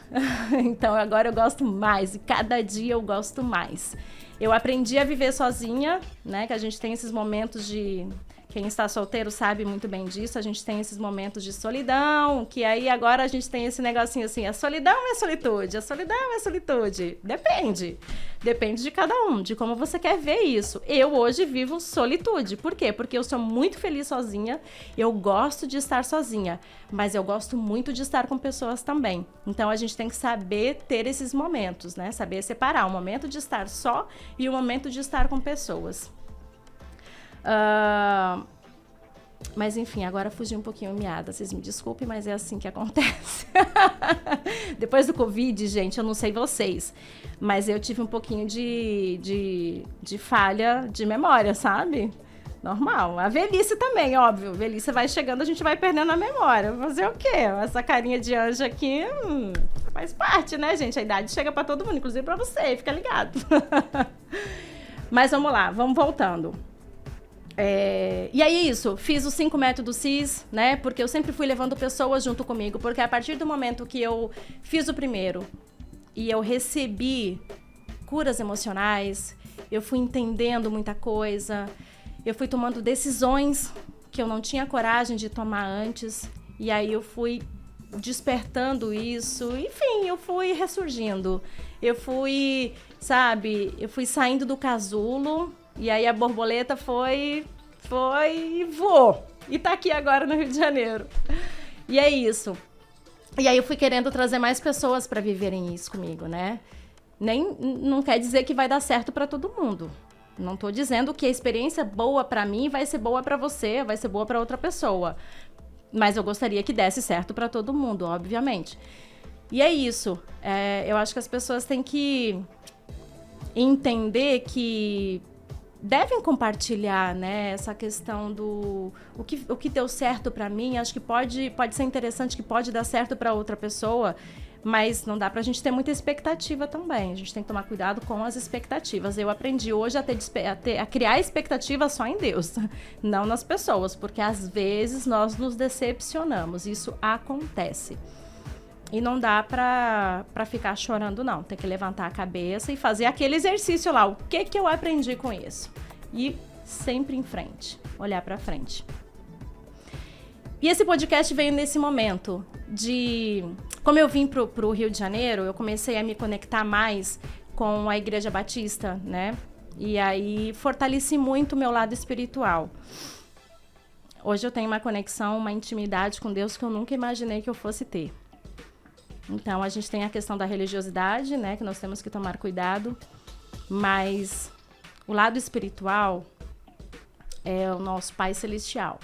Então agora eu gosto mais e cada dia eu gosto mais. Eu aprendi a viver sozinha, né? Que a gente tem esses momentos de... Quem está solteiro sabe muito bem disso. A gente tem esses momentos de solidão, que aí agora a gente tem esse negocinho assim, a solidão é solitude, a solidão é solitude. Depende. Depende de cada um, de como você quer ver isso. Eu hoje vivo solitude. Por quê? Porque eu sou muito feliz sozinha, eu gosto de estar sozinha, mas eu gosto muito de estar com pessoas também. Então a gente tem que saber ter esses momentos, né? Saber separar o momento de estar só e o momento de estar com pessoas. Mas enfim, agora fugi um pouquinho miada, vocês me desculpem, mas é assim que acontece. Depois do Covid, gente, eu não sei vocês, mas eu tive um pouquinho de falha de memória, sabe? Normal. A velhice também, óbvio. A velhice vai chegando, a gente vai perdendo a memória. Fazer o quê? Essa carinha de anjo aqui faz parte, né, gente? A idade chega pra todo mundo, inclusive pra você, fica ligado. Mas vamos lá, vamos voltando. E aí é isso, fiz os 5 métodos CIS, né? Porque eu sempre fui levando pessoas junto comigo, porque a partir do momento que eu fiz o primeiro e eu recebi curas emocionais, eu fui entendendo muita coisa, eu fui tomando decisões que eu não tinha coragem de tomar antes, e aí eu fui despertando isso, enfim, eu fui ressurgindo, eu fui, sabe, eu fui saindo do casulo. E aí a borboleta foi e voou. E tá aqui agora no Rio de Janeiro. E é isso. E aí eu fui querendo trazer mais pessoas para viverem isso comigo, né? Não quer dizer que vai dar certo para todo mundo. Não estou dizendo que a experiência boa para mim vai ser boa para você, vai ser boa para outra pessoa. Mas eu gostaria que desse certo para todo mundo, obviamente. E é isso. Eu acho que as pessoas têm que entender que devem compartilhar, né, essa questão do o que deu certo para mim. Acho que pode ser interessante, que pode dar certo para outra pessoa, mas não dá pra gente ter muita expectativa também. A gente tem que tomar cuidado com as expectativas. Eu aprendi hoje a criar expectativa só em Deus, não nas pessoas, porque às vezes nós nos decepcionamos. Isso acontece. E não dá pra ficar chorando, não. Tem que levantar a cabeça e fazer aquele exercício lá. O que eu aprendi com isso? E sempre em frente. Olhar pra frente. E esse podcast veio nesse momento de... Como eu vim pro Rio de Janeiro, eu comecei a me conectar mais com a Igreja Batista, né? E aí fortaleci muito o meu lado espiritual. Hoje eu tenho uma conexão, uma intimidade com Deus que eu nunca imaginei que eu fosse ter. Então, a gente tem a questão da religiosidade, né? Que nós temos que tomar cuidado. Mas o lado espiritual é o nosso Pai Celestial.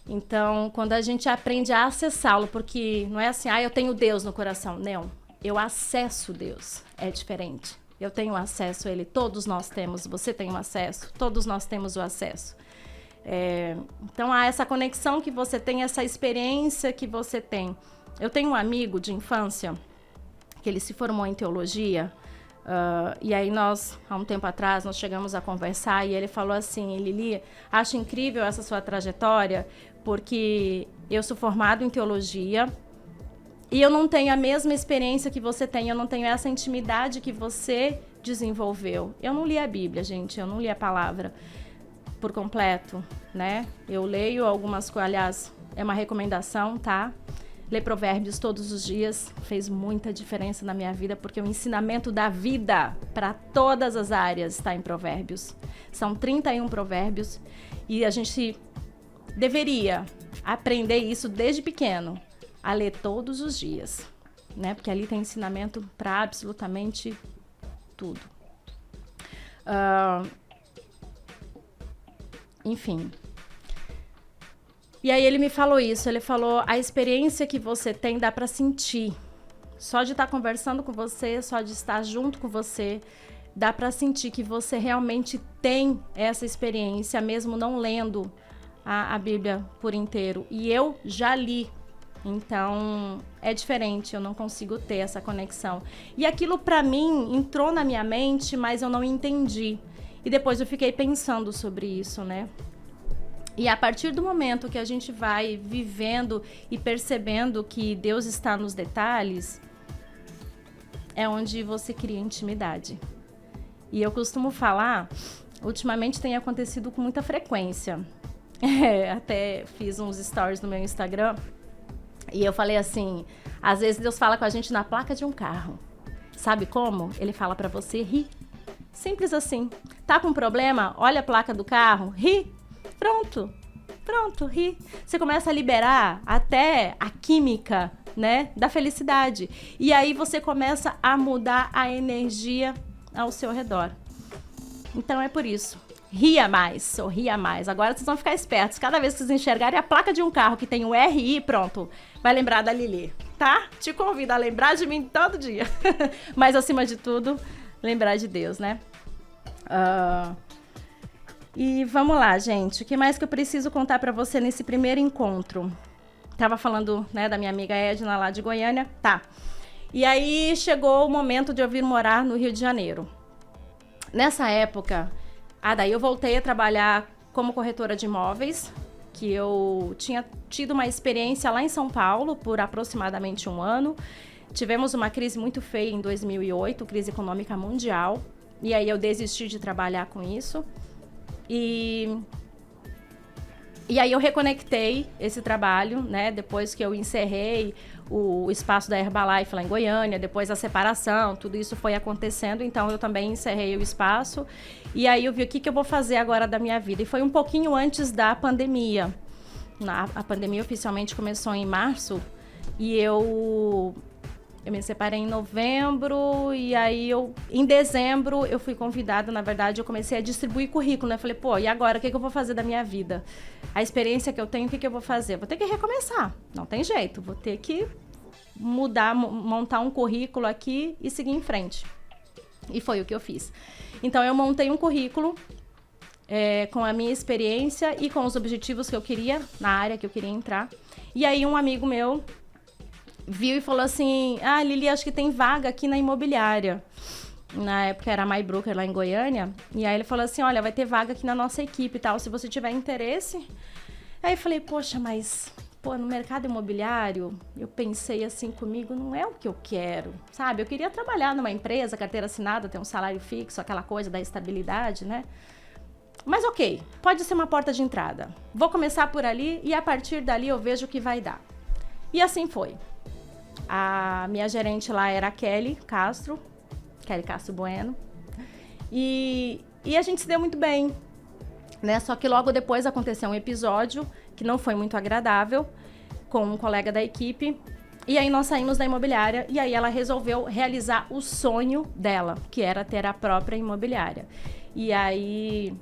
Então, quando a gente aprende a acessá-lo, porque não é assim, eu tenho Deus no coração. Não, eu acesso Deus. É diferente. Eu tenho acesso a Ele. Todos nós temos. Você tem o acesso. Todos nós temos o acesso. Então, há essa conexão que você tem, essa experiência que você tem. Eu tenho um amigo de infância, que ele se formou em teologia, e aí nós, há um tempo atrás, nós chegamos a conversar e ele falou assim: Lili, acho incrível essa sua trajetória, porque eu sou formado em teologia e eu não tenho a mesma experiência que você tem, eu não tenho essa intimidade que você desenvolveu. Eu não li a Bíblia, gente, eu não li a palavra por completo, né? Eu leio algumas coisas, aliás, é uma recomendação, tá? Ler Provérbios todos os dias fez muita diferença na minha vida, porque o ensinamento da vida para todas as áreas está em Provérbios. São 31 provérbios e a gente deveria aprender isso desde pequeno, a ler todos os dias, né? Porque ali tem ensinamento para absolutamente tudo. Enfim. E aí ele me falou isso, ele falou: a experiência que você tem dá para sentir. Só de estar conversando com você, só de estar junto com você, dá para sentir que você realmente tem essa experiência, mesmo não lendo a Bíblia por inteiro. E eu já li, então é diferente, eu não consigo ter essa conexão. E aquilo para mim entrou na minha mente, mas eu não entendi. E depois eu fiquei pensando sobre isso, né? E a partir do momento que a gente vai vivendo e percebendo que Deus está nos detalhes, é onde você cria intimidade. E eu costumo falar, ultimamente tem acontecido com muita frequência. Até fiz uns stories no meu Instagram e eu falei assim: às vezes Deus fala com a gente na placa de um carro. Sabe como? Ele fala pra você rir. Simples assim. Tá com problema? Olha a placa do carro, ri. Pronto, ri. Você começa a liberar até a química, né, da felicidade. E aí você começa a mudar a energia ao seu redor. Então é por isso. Ria mais, sorria mais. Agora vocês vão ficar espertos. Cada vez que vocês enxergarem a placa de um carro que tem o RI, pronto, vai lembrar da Lili, tá? Te convido a lembrar de mim todo dia. Mas acima de tudo, lembrar de Deus, né? E vamos lá, gente. O que mais que eu preciso contar pra você nesse primeiro encontro? Tava falando, né, da minha amiga Edna lá de Goiânia. Tá. E aí chegou o momento de eu vir morar no Rio de Janeiro. Nessa época, daí eu voltei a trabalhar como corretora de imóveis, que eu tinha tido uma experiência lá em São Paulo por aproximadamente 1 ano. Tivemos uma crise muito feia em 2008, crise econômica mundial. E aí eu desisti de trabalhar com isso. E aí eu reconectei esse trabalho, né? Depois que eu encerrei o espaço da Herbalife lá em Goiânia, depois a separação, tudo isso foi acontecendo, então eu também encerrei o espaço. E aí eu vi o que eu vou fazer agora da minha vida. E foi um pouquinho antes da pandemia. A pandemia oficialmente começou em março E eu me separei em novembro e aí em dezembro eu fui convidada, na verdade, eu comecei a distribuir currículo, né? Falei, pô, e agora, o que eu vou fazer da minha vida? A experiência que eu tenho, o que eu vou fazer? Vou ter que recomeçar, não tem jeito, vou ter que mudar, montar um currículo aqui e seguir em frente. E foi o que eu fiz. Então, eu montei um currículo com a minha experiência e com os objetivos que eu queria, na área que eu queria entrar. E aí, um amigo meu viu e falou assim, Lili, acho que tem vaga aqui na imobiliária. Na época era a MyBroker lá em Goiânia. E aí ele falou assim, olha, vai ter vaga aqui na nossa equipe e tal, se você tiver interesse. Aí eu falei, poxa, mas no mercado imobiliário, eu pensei assim comigo, não é o que eu quero, sabe? Eu queria trabalhar numa empresa, carteira assinada, ter um salário fixo, aquela coisa da estabilidade, né? Mas ok, pode ser uma porta de entrada. Vou começar por ali e a partir dali eu vejo o que vai dar. E assim foi. A minha gerente lá era a Kelly Castro Bueno. E a gente se deu muito bem, né? Só que logo depois aconteceu um episódio que não foi muito agradável com um colega da equipe. E aí nós saímos da imobiliária e aí ela resolveu realizar o sonho dela, que era ter a própria imobiliária. E aí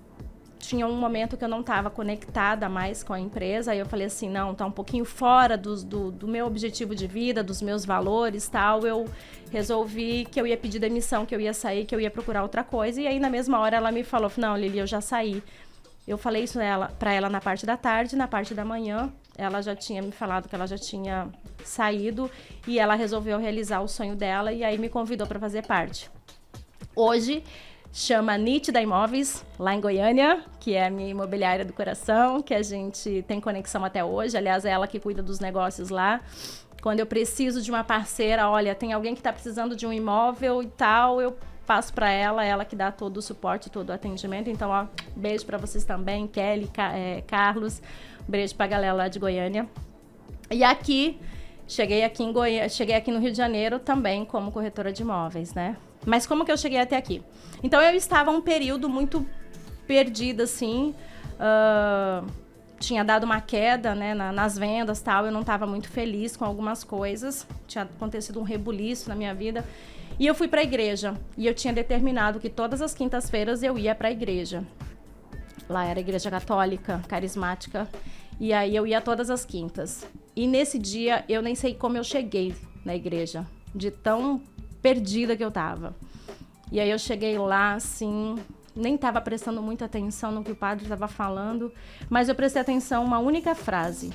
tinha um momento que eu não estava conectada mais com a empresa, aí eu falei assim, não, tá um pouquinho fora do meu objetivo de vida, dos meus valores, tal, eu resolvi que eu ia pedir demissão, que eu ia sair, que eu ia procurar outra coisa, e aí na mesma hora ela me falou, não, Lili, eu já saí. Eu falei isso pra ela na parte da tarde, na parte da manhã, ela já tinha me falado que ela já tinha saído, e ela resolveu realizar o sonho dela, e aí me convidou para fazer parte. Hoje, chama Nítida Imóveis, lá em Goiânia, que é a minha imobiliária do coração, que a gente tem conexão até hoje. Aliás, é ela que cuida dos negócios lá. Quando eu preciso de uma parceira, olha, tem alguém que está precisando de um imóvel e tal, eu passo para ela que dá todo o suporte, todo o atendimento. Então, ó, beijo para vocês também, Kelly, Carlos, beijo para a galera lá de Goiânia. E aqui, cheguei aqui no Rio de Janeiro também como corretora de imóveis, né? Mas como que eu cheguei até aqui? Então, eu estava um período muito perdida, assim. Tinha dado uma queda, né, nas vendas e tal. Eu não estava muito feliz com algumas coisas. Tinha acontecido um rebuliço na minha vida. E eu fui para a igreja. E eu tinha determinado que todas as quintas-feiras eu ia para a igreja. Lá era a igreja católica, carismática. E aí eu ia todas as quintas. E nesse dia, eu nem sei como eu cheguei na igreja. De tão perdida que eu tava. E aí eu cheguei lá, assim, nem tava prestando muita atenção no que o padre estava falando, mas eu prestei atenção uma única frase,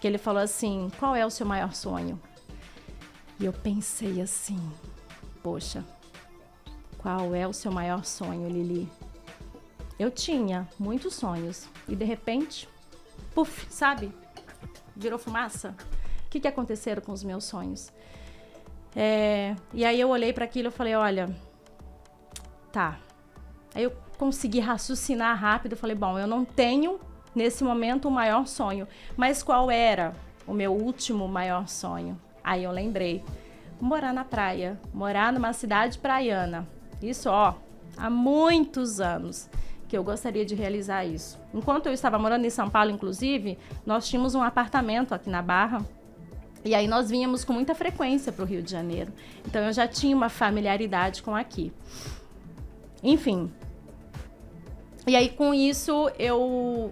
que ele falou assim, qual é o seu maior sonho? E eu pensei assim, poxa, qual é o seu maior sonho, Lili? Eu tinha muitos sonhos e de repente, puf, sabe? Virou fumaça. O que aconteceram com os meus sonhos? E aí eu olhei para aquilo e falei, olha, tá. Aí eu consegui raciocinar rápido, falei, bom, eu não tenho nesse momento o maior sonho, mas qual era o meu último maior sonho? Aí eu lembrei, morar na praia, morar numa cidade praiana. Isso, ó, há muitos anos que eu gostaria de realizar isso. Enquanto eu estava morando em São Paulo, inclusive, nós tínhamos um apartamento aqui na Barra. E aí nós vínhamos com muita frequência para o Rio de Janeiro. Então eu já tinha uma familiaridade com aqui. Enfim. E aí com isso,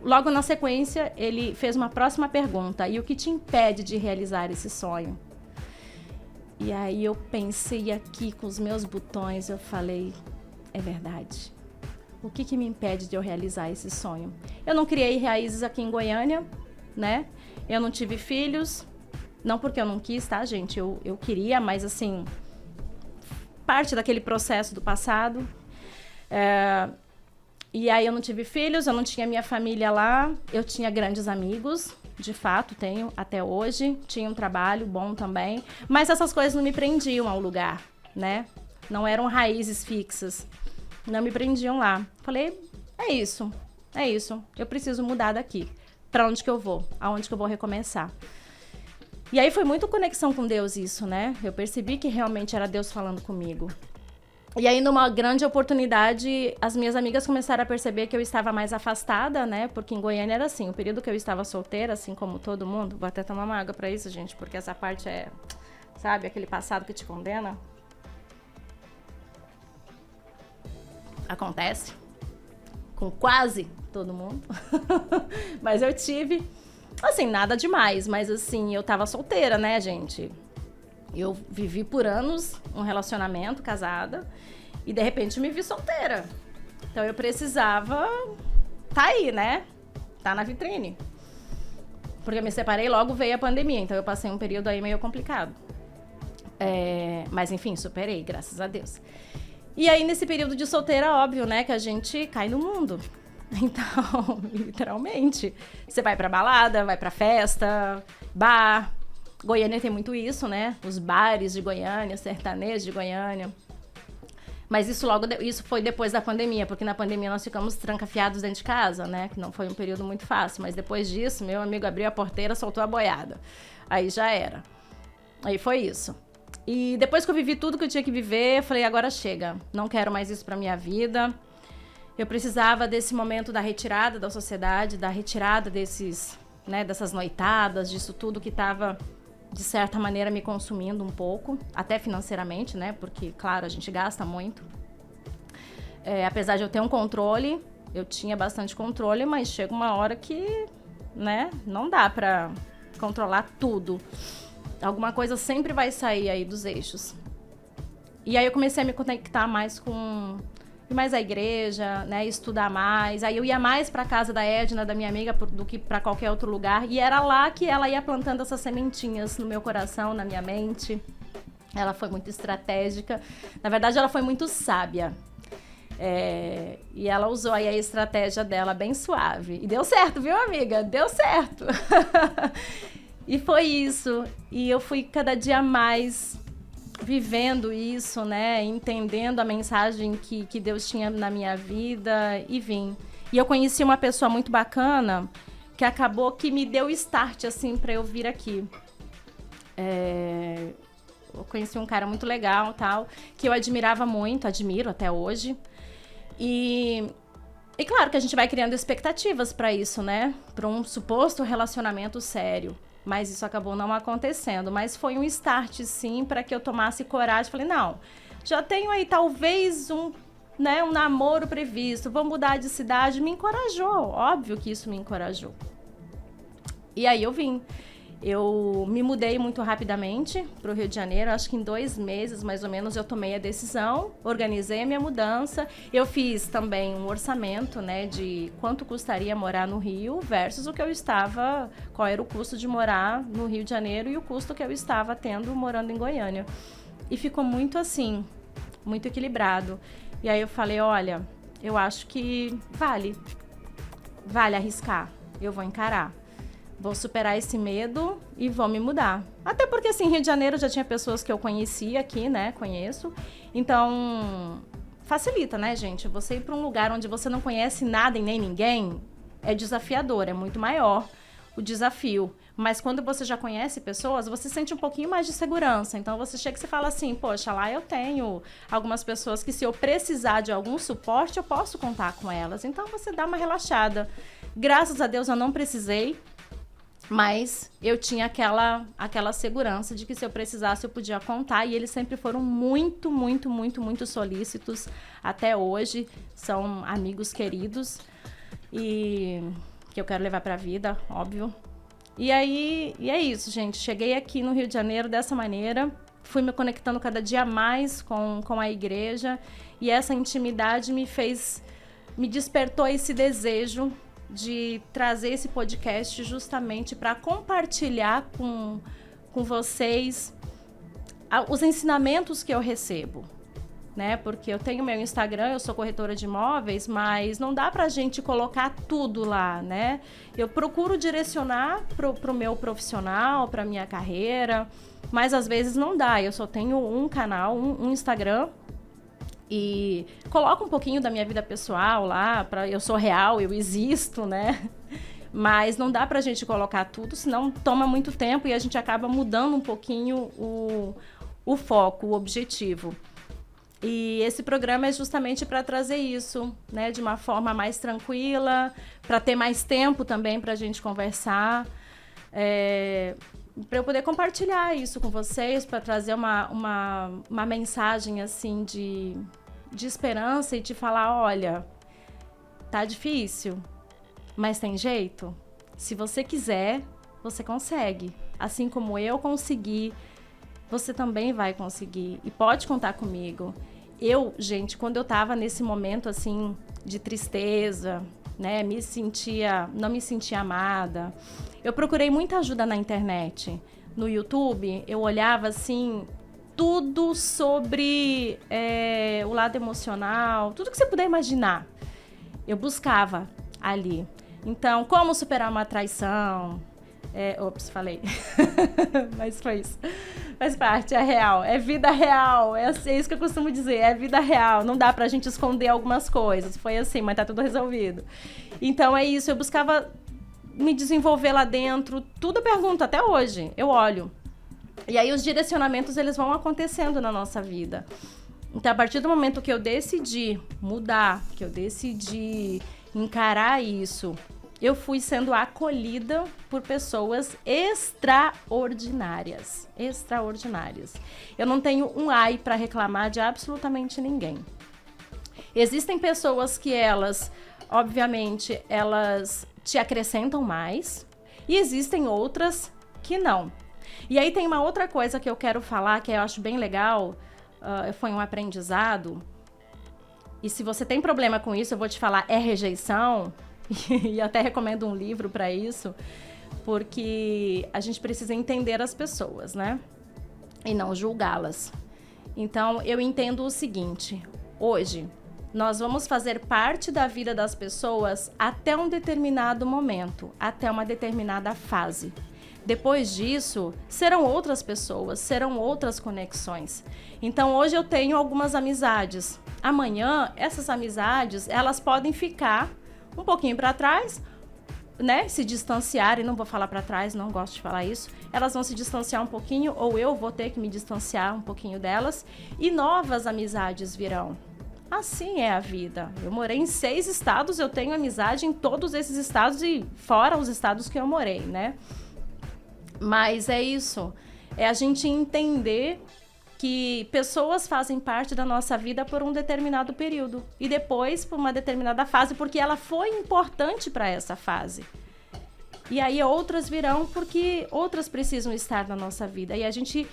logo na sequência, ele fez uma próxima pergunta. E o que te impede de realizar esse sonho? E aí eu pensei aqui com os meus botões, eu falei, é verdade. O que me impede de eu realizar esse sonho? Eu não criei raízes aqui em Goiânia, né? Eu não tive filhos. Não porque eu não quis, tá, gente? Eu queria, mas assim, parte daquele processo do passado. E aí eu não tive filhos, eu não tinha minha família lá. Eu tinha grandes amigos, de fato, tenho até hoje. Tinha um trabalho bom também. Mas essas coisas não me prendiam ao lugar, né? Não eram raízes fixas. Não me prendiam lá. Falei, é isso. Eu preciso mudar daqui. Pra onde que eu vou? Aonde que eu vou recomeçar? E aí foi muito conexão com Deus isso, né? Eu percebi que realmente era Deus falando comigo. E aí, numa grande oportunidade, as minhas amigas começaram a perceber que eu estava mais afastada, né? Porque em Goiânia era assim, o período que eu estava solteira, assim como todo mundo. Vou até tomar uma água pra isso, gente, porque essa parte é, sabe, aquele passado que te condena. Acontece com quase todo mundo. Mas eu tive, assim, nada demais, mas assim, eu tava solteira, né, gente? Eu vivi por anos um relacionamento, casada, e de repente me vi solteira. Então eu precisava tá aí, né? Tá na vitrine. Porque eu me separei, logo veio a pandemia, então eu passei um período aí meio complicado. Mas enfim, superei, graças a Deus. E aí nesse período de solteira, óbvio, né, que a gente cai no mundo. Então, literalmente, você vai pra balada, vai pra festa, bar. Goiânia tem muito isso, né? Os bares de Goiânia, sertanejos de Goiânia. Mas isso foi depois da pandemia, porque na pandemia nós ficamos trancafiados dentro de casa, né? Que não foi um período muito fácil. Mas depois disso, meu amigo abriu a porteira, soltou a boiada. Aí já era. Aí foi isso. E depois que eu vivi tudo que eu tinha que viver, eu falei, agora chega. Não quero mais isso pra minha vida. Eu precisava desse momento da retirada da sociedade, da retirada dessas noitadas, disso tudo que estava, de certa maneira, me consumindo um pouco, até financeiramente, né? Porque, claro, a gente gasta muito. Apesar de eu ter um controle, eu tinha bastante controle, mas chega uma hora que, né, não dá pra controlar tudo. Alguma coisa sempre vai sair aí dos eixos. E aí eu comecei a me conectar mais à igreja, né, estudar mais. Aí eu ia mais para casa da Edna, da minha amiga, do que para qualquer outro lugar. E era lá que ela ia plantando essas sementinhas no meu coração, na minha mente. Ela foi muito estratégica. Na verdade, ela foi muito sábia. E ela usou aí a estratégia dela bem suave. E deu certo, viu, amiga? Deu certo. E foi isso. E eu fui cada dia mais vivendo isso, né? Entendendo a mensagem que Deus tinha na minha vida e vim. E eu conheci uma pessoa muito bacana que acabou que me deu start, assim, pra eu vir aqui. Eu conheci um cara muito legal, tal, que eu admirava muito, admiro até hoje. E claro que a gente vai criando expectativas pra isso, né? Pra um suposto relacionamento sério. Mas isso acabou não acontecendo. Mas foi um start, sim, para que eu tomasse coragem. Falei, não, já tenho aí talvez um namoro previsto, vou mudar de cidade. Me encorajou, óbvio que isso me encorajou. E aí eu vim. Eu me mudei muito rapidamente para o Rio de Janeiro, acho que em 2 meses, mais ou menos, eu tomei a decisão, organizei a minha mudança. Eu fiz também um orçamento, né, de quanto custaria morar no Rio versus qual era o custo de morar no Rio de Janeiro e o custo que eu estava tendo morando em Goiânia. E ficou muito assim, muito equilibrado. E aí eu falei, olha, eu acho que vale arriscar, eu vou encarar. Vou superar esse medo e vou me mudar. Até porque, assim, Rio de Janeiro já tinha pessoas que eu conhecia aqui, né? Conheço. Então, facilita, né, gente? Você ir para um lugar onde você não conhece nada e nem ninguém é desafiador, é muito maior o desafio. Mas quando você já conhece pessoas, você sente um pouquinho mais de segurança. Então, você chega e você fala assim, poxa, lá eu tenho algumas pessoas que se eu precisar de algum suporte, eu posso contar com elas. Então, você dá uma relaxada. Graças a Deus, eu não precisei. Mas eu tinha aquela segurança de que se eu precisasse eu podia contar. E eles sempre foram muito, muito, muito, muito solícitos. Até hoje, são amigos queridos. E que eu quero levar pra vida, óbvio. E é isso, gente. Cheguei aqui no Rio de Janeiro dessa maneira. Fui me conectando cada dia mais com a igreja. E essa intimidade me despertou esse desejo de trazer esse podcast justamente para compartilhar com vocês os ensinamentos que eu recebo, né? Porque eu tenho meu Instagram, eu sou corretora de imóveis, mas não dá pra gente colocar tudo lá, né? Eu procuro direcionar pro meu profissional, pra minha carreira, mas às vezes não dá. Eu só tenho um canal, um Instagram, e coloco um pouquinho da minha vida pessoal lá, eu sou real, eu existo, né? Mas não dá pra gente colocar tudo, senão toma muito tempo e a gente acaba mudando um pouquinho o foco, o objetivo. E esse programa é justamente para trazer isso, né, de uma forma mais tranquila, para ter mais tempo também para a gente conversar, para eu poder compartilhar isso com vocês, para trazer uma mensagem assim de esperança e te falar, olha, tá difícil, mas tem jeito. Se você quiser, você consegue. Assim como eu consegui, você também vai conseguir. E pode contar comigo. Eu, gente, quando eu tava nesse momento, assim, de tristeza, né, não me sentia amada, eu procurei muita ajuda na internet. No YouTube, eu olhava, assim, tudo sobre o lado emocional, tudo que você puder imaginar. Eu buscava ali. Então, como superar uma traição? Ops, falei. Mas foi isso. Faz parte, é real. É vida real. É isso que eu costumo dizer. É vida real. Não dá pra gente esconder algumas coisas. Foi assim, mas tá tudo resolvido. Então, é isso. Eu buscava me desenvolver lá dentro. Tudo eu pergunto, até hoje. Eu olho. E aí, os direcionamentos, eles vão acontecendo na nossa vida. Então, a partir do momento que eu decidi mudar, que eu decidi encarar isso, eu fui sendo acolhida por pessoas extraordinárias. Extraordinárias. Eu não tenho um ai para reclamar de absolutamente ninguém. Existem pessoas que obviamente, elas te acrescentam mais. E existem outras que não. E aí tem uma outra coisa que eu quero falar, que eu acho bem legal, foi um aprendizado. E se você tem problema com isso, eu vou te falar, é rejeição. E até recomendo um livro para isso, porque a gente precisa entender as pessoas, né? E não julgá-las. Então, eu entendo o seguinte: hoje, nós vamos fazer parte da vida das pessoas até um determinado momento, até uma determinada fase. Depois disso, serão outras pessoas, serão outras conexões. Então, hoje eu tenho algumas amizades. Amanhã, essas amizades, elas podem ficar um pouquinho para trás, né? Se distanciarem, não vou falar para trás, não gosto de falar isso. Elas vão se distanciar um pouquinho, ou eu vou ter que me distanciar um pouquinho delas, e novas amizades virão. Assim é a vida. Eu morei em 6 estados, eu tenho amizade em todos esses estados e fora os estados que eu morei, né? Mas é isso. É a gente entender que pessoas fazem parte da nossa vida por um determinado período e depois por uma determinada fase, porque ela foi importante para essa fase. E aí outras virão porque outras precisam estar na nossa vida. E a gente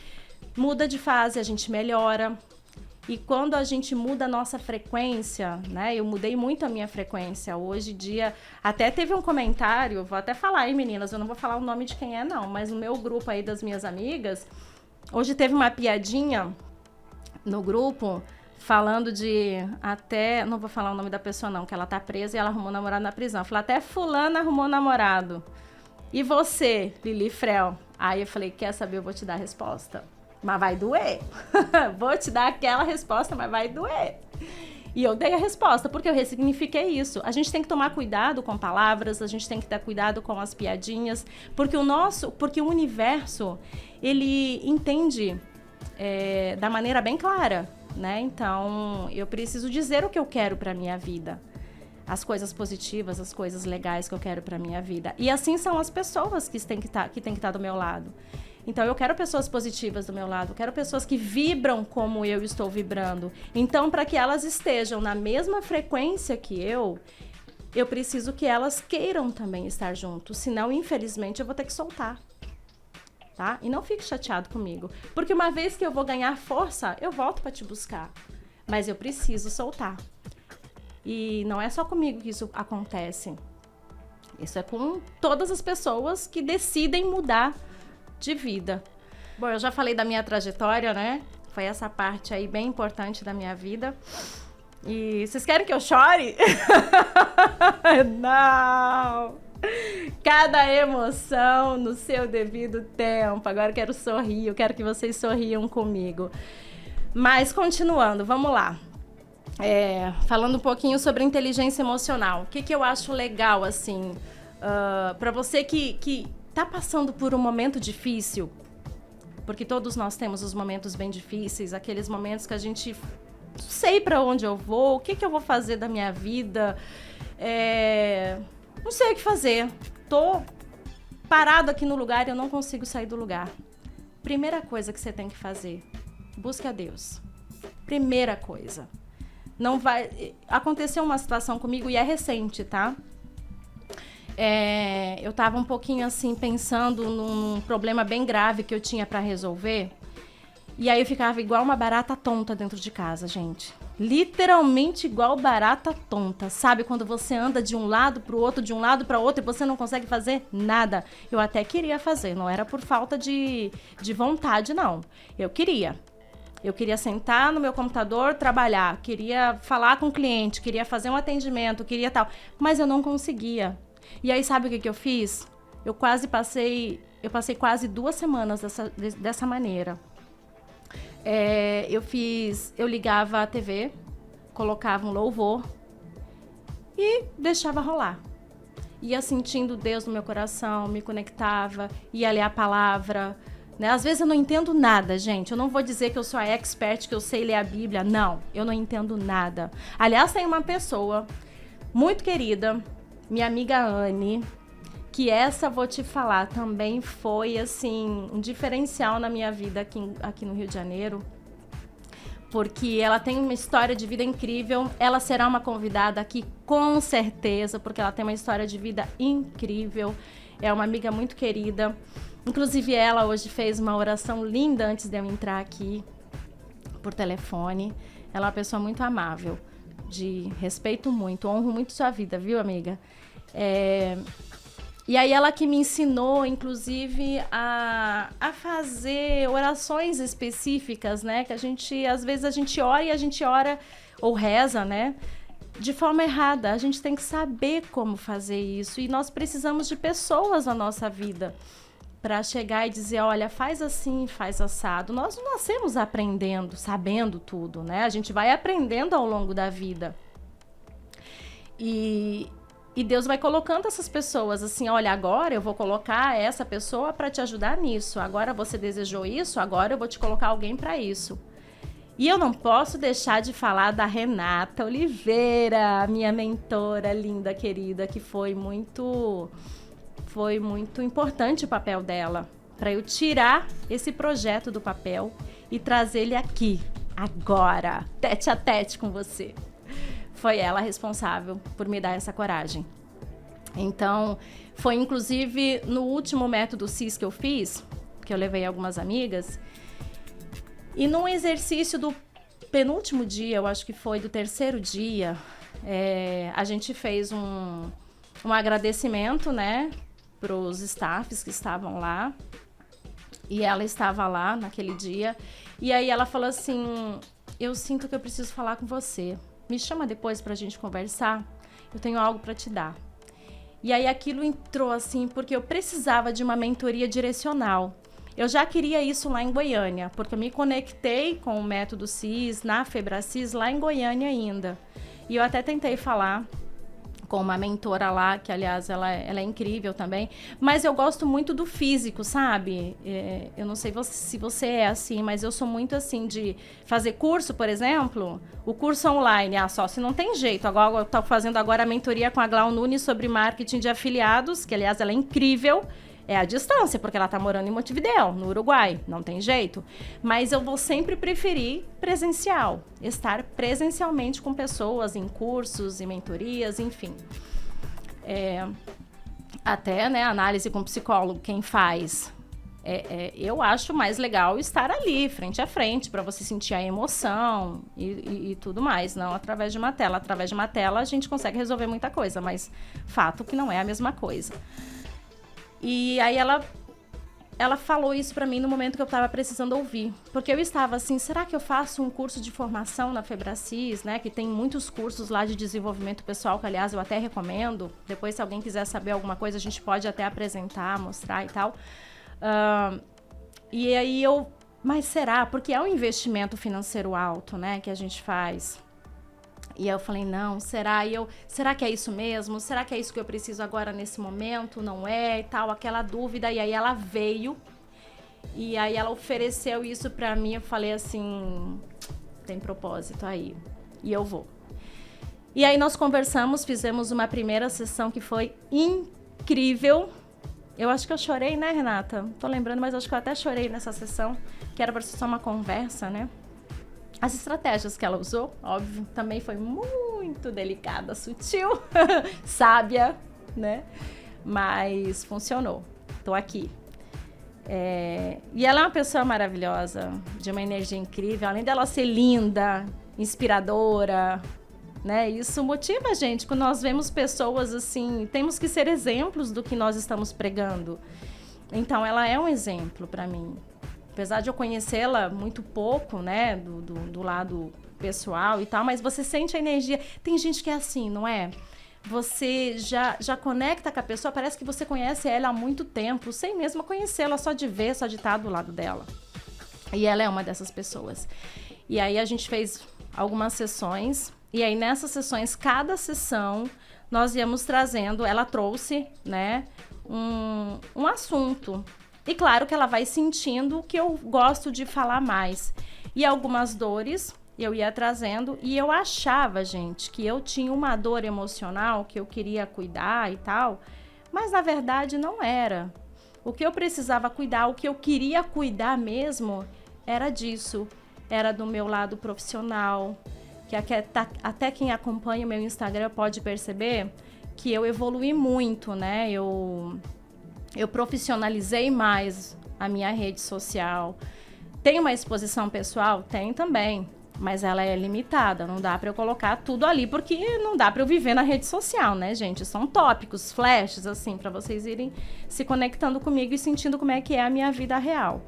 muda de fase, a gente melhora. E quando a gente muda a nossa frequência, né? Eu mudei muito a minha frequência. Hoje em dia, até teve um comentário, vou até falar, hein, meninas? Eu não vou falar o nome de quem é, não. Mas no meu grupo aí das minhas amigas, hoje teve uma piadinha no grupo falando de até... Não vou falar o nome da pessoa, não, que ela tá presa e ela arrumou namorado na prisão. Falei, até fulana arrumou namorado. E você, Lili Frel? Aí eu falei, quer saber? Eu vou te dar a resposta. Mas vai doer. Vou te dar aquela resposta, mas vai doer. E eu dei a resposta, porque eu ressignifiquei isso. A gente tem que tomar cuidado com palavras, a gente tem que ter cuidado com as piadinhas, porque o universo, ele entende da maneira bem clara, né? Então, eu preciso dizer o que eu quero para minha vida. As coisas positivas, as coisas legais que eu quero para minha vida. E assim são as pessoas que têm que estar do meu lado. Então, eu quero pessoas positivas do meu lado, quero pessoas que vibram como eu estou vibrando. Então, para que elas estejam na mesma frequência que eu preciso que elas queiram também estar junto. Senão, infelizmente, eu vou ter que soltar. Tá? E não fique chateado comigo. Porque uma vez que eu vou ganhar força, eu volto para te buscar. Mas eu preciso soltar. E não é só comigo que isso acontece. Isso é com todas as pessoas que decidem mudar de vida. Bom, eu já falei da minha trajetória, né? Foi essa parte aí bem importante da minha vida. E vocês querem que eu chore? Não! Cada emoção no seu devido tempo. Agora eu quero sorrir, eu quero que vocês sorriam comigo. Mas continuando, vamos lá. Falando um pouquinho sobre inteligência emocional. O que eu acho legal, assim, para você que tá passando por um momento difícil, porque todos nós temos os momentos bem difíceis, aqueles momentos que a gente não sei para onde eu vou, o que eu vou fazer da minha vida, não sei o que fazer. Tô parado aqui no lugar e eu não consigo sair do lugar. Primeira coisa que você tem que fazer, busque a Deus. Primeira coisa. Não vai... Aconteceu uma situação comigo e é recente, tá? Eu tava um pouquinho assim, pensando num problema bem grave que eu tinha para resolver. E aí eu ficava igual uma barata tonta dentro de casa, gente. Literalmente igual barata tonta. Sabe quando você anda de um lado pro outro, de um lado para outro e você não consegue fazer nada? Eu até queria fazer, não era por falta de vontade, não. Eu queria sentar no meu computador, trabalhar, queria falar com o cliente, queria fazer um atendimento, queria tal. Mas eu não conseguia. E aí sabe o que eu fiz? Eu passei quase 2 semanas dessa maneira. Eu ligava a TV, colocava um louvor e deixava rolar. Ia sentindo Deus no meu coração, me conectava, ia ler a palavra, né? Às vezes eu não entendo nada, gente. Eu não vou dizer que eu sou a expert, que eu sei ler a Bíblia. Não, eu não entendo nada. Aliás, tem uma pessoa muito querida, minha amiga Anne, que essa, vou te falar, também foi, assim, um diferencial na minha vida aqui no Rio de Janeiro, porque ela tem uma história de vida incrível. Ela será uma convidada aqui, com certeza, porque ela tem uma história de vida incrível. É uma amiga muito querida. Inclusive, ela hoje fez uma oração linda antes de eu entrar aqui, por telefone. Ela é uma pessoa muito amável, respeito muito, honro muito sua vida, viu, amiga? E aí ela que me ensinou, inclusive, a fazer orações específicas, né? Que às vezes a gente ora ou reza, né? De forma errada. A gente tem que saber como fazer isso. E nós precisamos de pessoas na nossa vida para chegar e dizer, olha, faz assim, faz assado. Nós não nascemos aprendendo, sabendo tudo, né? A gente vai aprendendo ao longo da vida. E Deus vai colocando essas pessoas assim, olha, agora eu vou colocar essa pessoa para te ajudar nisso. Agora você desejou isso, agora eu vou te colocar alguém para isso. E eu não posso deixar de falar da Renata Oliveira, minha mentora linda, querida, que foi muito importante o papel dela para eu tirar esse projeto do papel e trazer ele aqui, agora, tete a tete com você. Foi ela responsável por me dar essa coragem. Então, foi inclusive no último método CIS que eu fiz, que eu levei algumas amigas, e num exercício do penúltimo dia, eu acho que foi do 3º dia, a gente fez um agradecimento, né, para os staffs que estavam lá, e ela estava lá naquele dia, e aí ela falou assim, eu sinto que eu preciso falar com você. Me chama depois pra gente conversar, eu tenho algo pra te dar. E aí aquilo entrou assim, porque eu precisava de uma mentoria direcional. Eu já queria isso lá em Goiânia, porque eu me conectei com o método CIS, na Febracis, lá em Goiânia ainda. E eu até tentei falar com uma mentora lá, que aliás ela é incrível também, mas eu gosto muito do físico, sabe? Eu não sei se você é assim, mas eu sou muito assim de fazer curso, por exemplo, o curso online, só se não tem jeito. Agora eu tô fazendo agora a mentoria com a Glau Nunes sobre marketing de afiliados, que aliás ela é incrível. É a distância, porque ela tá morando em Montevidéu, no Uruguai, não tem jeito. Mas eu vou sempre preferir presencial, estar presencialmente com pessoas em cursos e mentorias, enfim. Até, né, análise com psicólogo, quem faz. Eu acho mais legal estar ali, frente a frente, para você sentir a emoção e tudo mais, não através de uma tela. Através de uma tela a gente consegue resolver muita coisa, mas fato que não é a mesma coisa. E aí ela falou isso pra mim no momento que eu tava precisando ouvir. Porque eu estava assim, será que eu faço um curso de formação na Febracis, né? Que tem muitos cursos lá de desenvolvimento pessoal, que aliás eu até recomendo. Depois, se alguém quiser saber alguma coisa, a gente pode até apresentar, mostrar e tal. E aí mas será? Porque é um investimento financeiro alto, né? Que a gente faz. E eu falei, não, será que é isso mesmo? Será que é isso que eu preciso agora nesse momento? Não é? E tal, aquela dúvida. E aí ela veio e aí ela ofereceu isso pra mim. Eu falei assim, tem propósito aí. E eu vou. E aí nós conversamos, fizemos uma primeira sessão que foi incrível. Eu acho que eu chorei, né, Renata? Tô lembrando, mas acho que eu até chorei nessa sessão, que era para ser só uma conversa, né? As estratégias que ela usou, óbvio, também foi muito delicada, sutil, sábia, né? Mas funcionou. Tô aqui. E ela é uma pessoa maravilhosa, de uma energia incrível. Além dela ser linda, inspiradora, né? Isso motiva a gente. Quando nós vemos pessoas assim, temos que ser exemplos do que nós estamos pregando. Então, ela é um exemplo para mim. Apesar de eu conhecê-la muito pouco, né, do lado pessoal e tal, mas você sente a energia. Tem gente que é assim, não é? Você já conecta com a pessoa, parece que você conhece ela há muito tempo, sem mesmo conhecê-la, só de ver, só de estar do lado dela. E ela é uma dessas pessoas. E aí a gente fez algumas sessões, e aí nessas sessões, cada sessão, nós íamos trazendo, ela trouxe, né, um assunto. E claro que ela vai sentindo o que eu gosto de falar mais. E algumas dores eu ia trazendo, e eu achava, gente, que eu tinha uma dor emocional que eu queria cuidar e tal, mas na verdade não era. O que eu precisava cuidar, o que eu queria cuidar mesmo, era disso. Era do meu lado profissional, que até quem acompanha o meu Instagram pode perceber que eu evolui muito, né? Eu profissionalizei mais a minha rede social. Tem uma exposição pessoal? Tem também, mas ela é limitada. Não dá para eu colocar tudo ali, porque não dá para eu viver na rede social, né, gente? São tópicos, flashes, assim, para vocês irem se conectando comigo e sentindo como é que é a minha vida real.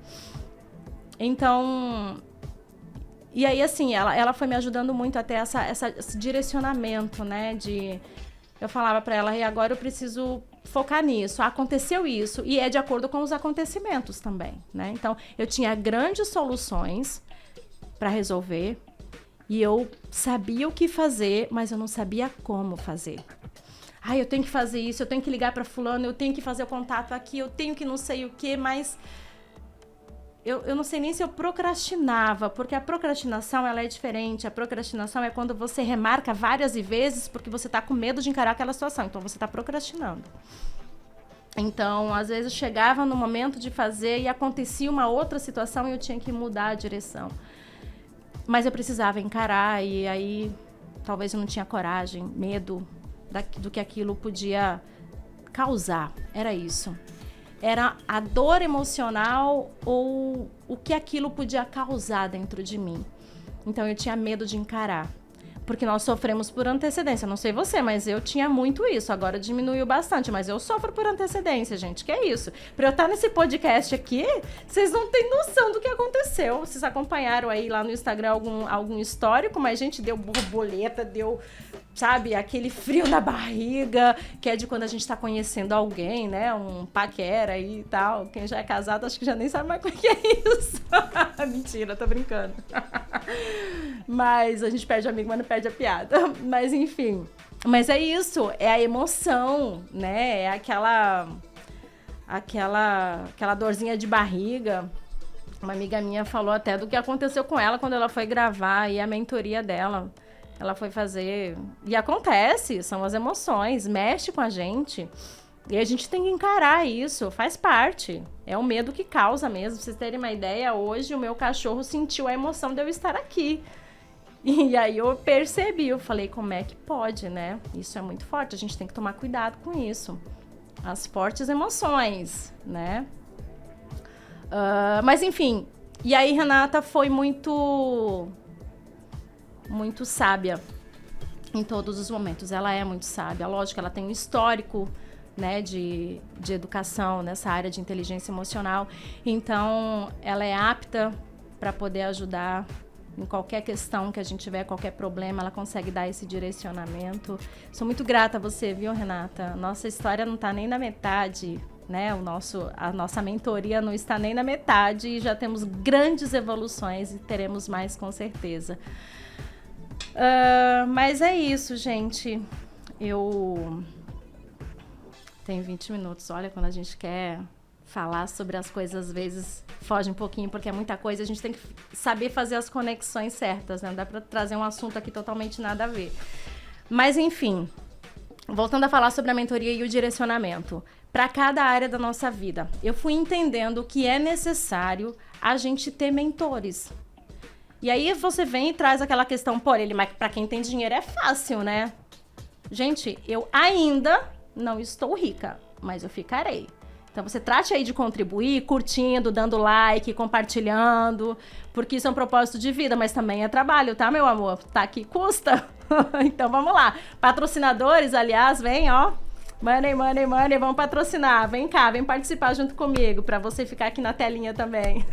Então, e aí, assim, ela foi me ajudando muito a ter esse direcionamento, né, eu falava para ela, e agora eu preciso focar nisso, aconteceu isso, e é de acordo com os acontecimentos também, né? Então, eu tinha grandes soluções para resolver, e eu sabia o que fazer, mas eu não sabia como fazer. Eu tenho que fazer isso, eu tenho que ligar para fulano, eu tenho que fazer o contato aqui, eu tenho que não sei o que, mas eu não sei nem se eu procrastinava, porque a procrastinação, ela é diferente. A procrastinação é quando você remarca várias vezes porque você tá com medo de encarar aquela situação. Então, você tá procrastinando. Então, às vezes, chegava no momento de fazer e acontecia uma outra situação e eu tinha que mudar a direção. Mas eu precisava encarar e aí talvez eu não tinha coragem, medo do que aquilo podia causar. Era isso. Era a dor emocional ou o que aquilo podia causar dentro de mim. Então, eu tinha medo de encarar. Porque nós sofremos por antecedência. Não sei você, mas eu tinha muito isso. Agora diminuiu bastante, mas eu sofro por antecedência, gente. Que é isso? Pra eu estar nesse podcast aqui, vocês não têm noção do que aconteceu. Vocês acompanharam aí lá no Instagram algum histórico, mas, gente, deu borboleta, deu, sabe, aquele frio na barriga, que é de quando a gente tá conhecendo alguém, né? Um paquera aí e tal. Quem já é casado, acho que já nem sabe mais como é que é isso. Mentira, tô brincando. Mas a gente perde amigo, mas não perde a piada. Mas enfim. Mas é isso, é a emoção, né? É aquela dorzinha de barriga. Uma amiga minha falou até do que aconteceu com ela quando ela foi gravar e a mentoria dela. Ela foi fazer... E acontece, são as emoções, mexe com a gente. E a gente tem que encarar isso, faz parte. É o medo que causa mesmo. Pra vocês terem uma ideia, hoje o meu cachorro sentiu a emoção de eu estar aqui. E aí eu percebi, eu falei, como é que pode, né? Isso é muito forte, a gente tem que tomar cuidado com isso. As fortes emoções, né? Mas enfim, e aí Renata foi muito sábia em todos os momentos. Ela é muito sábia, lógico, ela tem um histórico, né, de educação nessa área de inteligência emocional. Então, ela é apta para poder ajudar em qualquer questão que a gente tiver, qualquer problema, ela consegue dar esse direcionamento. Sou muito grata a você, viu, Renata? Nossa história não está nem na metade, né? A nossa mentoria não está nem na metade e já temos grandes evoluções e teremos mais com certeza. Mas é isso, gente. Eu tenho 20 minutos. Olha, quando a gente quer falar sobre as coisas, às vezes, foge um pouquinho, porque é muita coisa. A gente tem que saber fazer as conexões certas, né? Não dá para trazer um assunto aqui totalmente nada a ver. Mas, enfim, voltando a falar sobre a mentoria e o direcionamento. Para cada área da nossa vida, eu fui entendendo que é necessário a gente ter mentores. E aí você vem e traz aquela questão, pô, mas para quem tem dinheiro é fácil, né? Gente, eu ainda não estou rica, mas eu ficarei. Então você trate aí de contribuir, curtindo, dando like, compartilhando, porque isso é um propósito de vida, mas também é trabalho, tá, meu amor? Tá aqui, custa. Então vamos lá. Patrocinadores, aliás, vem, ó. Money, money, money, vamos patrocinar. Vem cá, vem participar junto comigo, pra você ficar aqui na telinha também.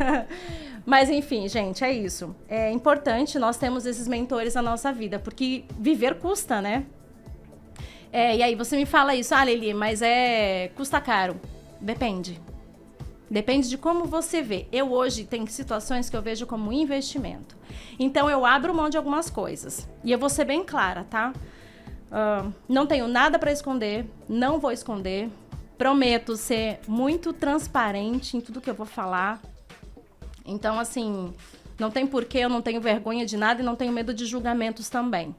Mas enfim, gente, é isso. É importante nós termos esses mentores na nossa vida, porque viver custa, né? E aí você me fala isso, Lili, mas custa caro. Depende. Depende de como você vê. Eu hoje tenho situações que eu vejo como investimento. Então eu abro mão de algumas coisas. E eu vou ser bem clara, tá? Não tenho nada para esconder, não vou esconder. Prometo ser muito transparente em tudo que eu vou falar. Então, assim, não tem porquê, eu não tenho vergonha de nada e não tenho medo de julgamentos também.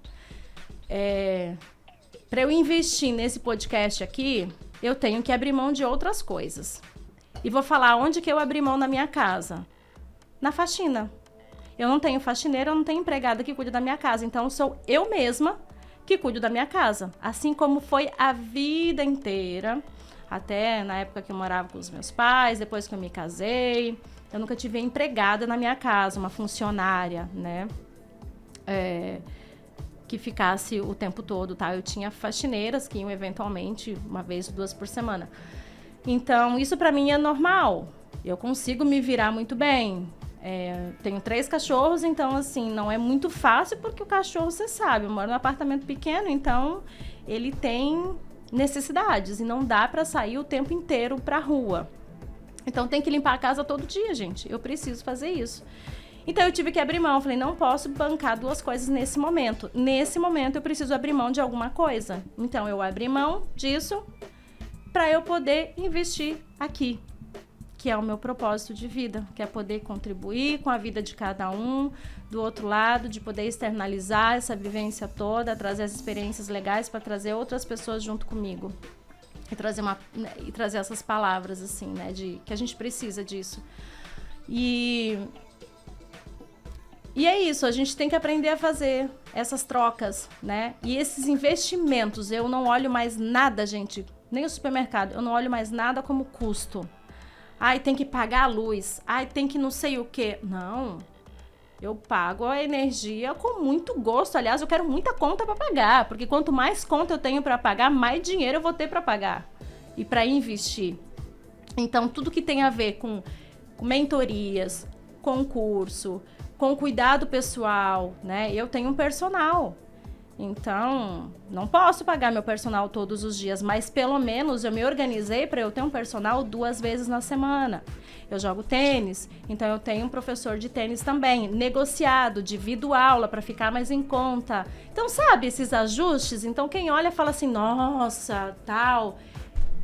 Para eu investir nesse podcast aqui, eu tenho que abrir mão de outras coisas. E vou falar onde que eu abri mão na minha casa. Na faxina. Eu não tenho faxineira, eu não tenho empregada que cuide da minha casa. Então, sou eu mesma que cuido da minha casa. Assim como foi a vida inteira. Até na época que eu morava com os meus pais, depois que eu me casei. Eu nunca tive empregada na minha casa, uma funcionária, né? Que ficasse o tempo todo, tá? Eu tinha faxineiras que iam eventualmente uma vez ou duas por semana. Então, isso pra mim é normal. Eu consigo me virar muito bem. Tenho 3 cachorros, então, assim, não é muito fácil, porque o cachorro, você sabe, eu moro num apartamento pequeno, então ele tem necessidades e não dá pra sair o tempo inteiro pra rua. Então, tem que limpar a casa todo dia, gente. Eu preciso fazer isso. Então, eu tive que abrir mão. Falei, não posso bancar 2 coisas nesse momento. Nesse momento, eu preciso abrir mão de alguma coisa. Então, eu abri mão disso para eu poder investir aqui, que é o meu propósito de vida, que é poder contribuir com a vida de cada um, do outro lado, de poder externalizar essa vivência toda, trazer as experiências legais para trazer outras pessoas junto comigo. E trazer essas palavras, assim, né, que a gente precisa disso. E é isso, a gente tem que aprender a fazer essas trocas, né? E esses investimentos, eu não olho mais nada, gente, nem o supermercado, eu não olho mais nada como custo. Ai, tem que pagar a luz, ai, tem que não sei o quê. Não, eu pago a energia com muito gosto. Aliás, eu quero muita conta para pagar, porque quanto mais conta eu tenho para pagar, mais dinheiro eu vou ter para pagar e para investir. Então, tudo que tem a ver com mentorias, concurso, com cuidado pessoal, né? Eu tenho um personal. Então, não posso pagar meu personal todos os dias, mas pelo menos eu me organizei para eu ter um personal 2 vezes na semana. Eu jogo tênis, então eu tenho um professor de tênis também, negociado, divido aula para ficar mais em conta. Então, sabe, esses ajustes? Então, quem olha fala assim, nossa, tal.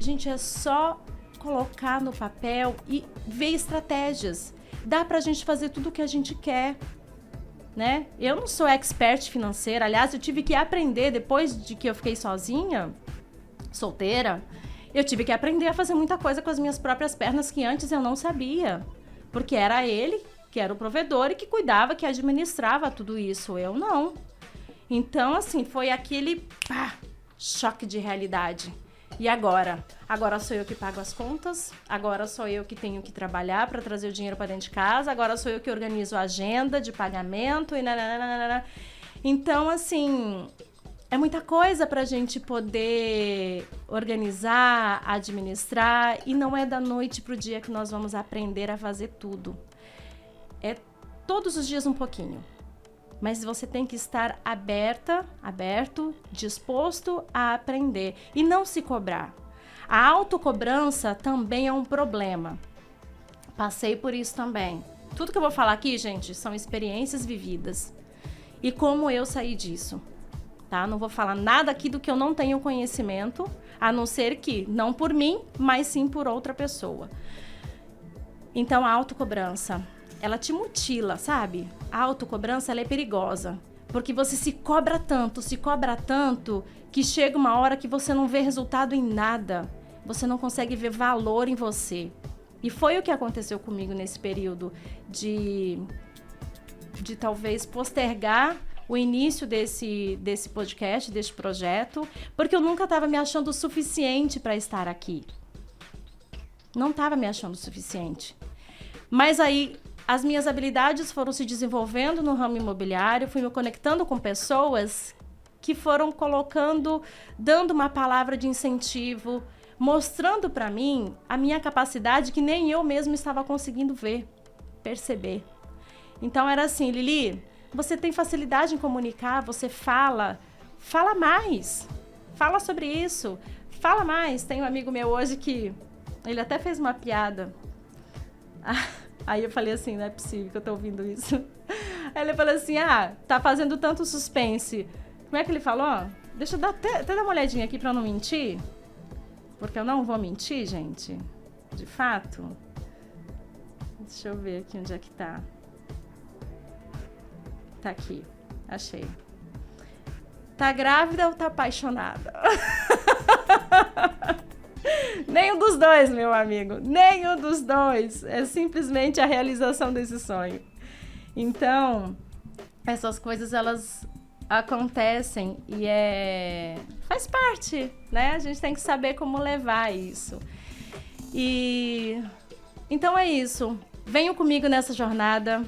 Gente, é só colocar no papel e ver estratégias. Dá pra gente fazer tudo o que a gente quer, né? Eu não sou expert financeira, aliás, eu tive que aprender, depois de que eu fiquei sozinha, solteira, eu tive que aprender a fazer muita coisa com as minhas próprias pernas que antes eu não sabia, porque era ele que era o provedor e que cuidava, que administrava tudo isso, eu não. Então, assim, foi aquele choque de realidade. E agora? Agora sou eu que pago as contas, agora sou eu que tenho que trabalhar para trazer o dinheiro para dentro de casa, agora sou eu que organizo a agenda de pagamento e nananana. Então, assim, é muita coisa para a gente poder organizar, administrar, e não é da noite pro dia que nós vamos aprender a fazer tudo. É todos os dias um pouquinho. Mas você tem que estar aberto, disposto a aprender e não se cobrar. A autocobrança também é um problema. Passei por isso também. Tudo que eu vou falar aqui, gente, são experiências vividas. E como eu saí disso, tá? Não vou falar nada aqui do que eu não tenho conhecimento, a não ser que, não por mim, mas sim por outra pessoa. Então, a autocobrança, ela te mutila, sabe? A autocobrança, ela é perigosa, porque você se cobra tanto, que chega uma hora que você não vê resultado em nada, você não consegue ver valor em você. E foi o que aconteceu comigo nesse período de talvez postergar o início desse podcast, desse projeto, porque eu nunca estava me achando o suficiente para estar aqui. Não estava me achando o suficiente. Mas aí as minhas habilidades foram se desenvolvendo no ramo imobiliário, fui me conectando com pessoas que foram dando uma palavra de incentivo, mostrando para mim a minha capacidade que nem eu mesmo estava conseguindo perceber. Então era assim, Lili, você tem facilidade em comunicar, você fala mais, fala sobre isso, fala mais. Tem um amigo meu hoje que ele até fez uma piada. Aí eu falei assim, não é possível que eu tô ouvindo isso. Aí ele falou assim, tá fazendo tanto suspense. Como é que ele falou? Deixa eu até dar uma olhadinha aqui pra eu não mentir. Porque eu não vou mentir, gente. De fato. Deixa eu ver aqui onde é que tá. Tá aqui. Achei. Tá grávida ou tá apaixonada? Nenhum dos dois, meu amigo. Nenhum dos dois. É simplesmente a realização desse sonho. Então, essas coisas, elas acontecem e faz parte, né? A gente tem que saber como levar isso. E então é isso. Venham comigo nessa jornada.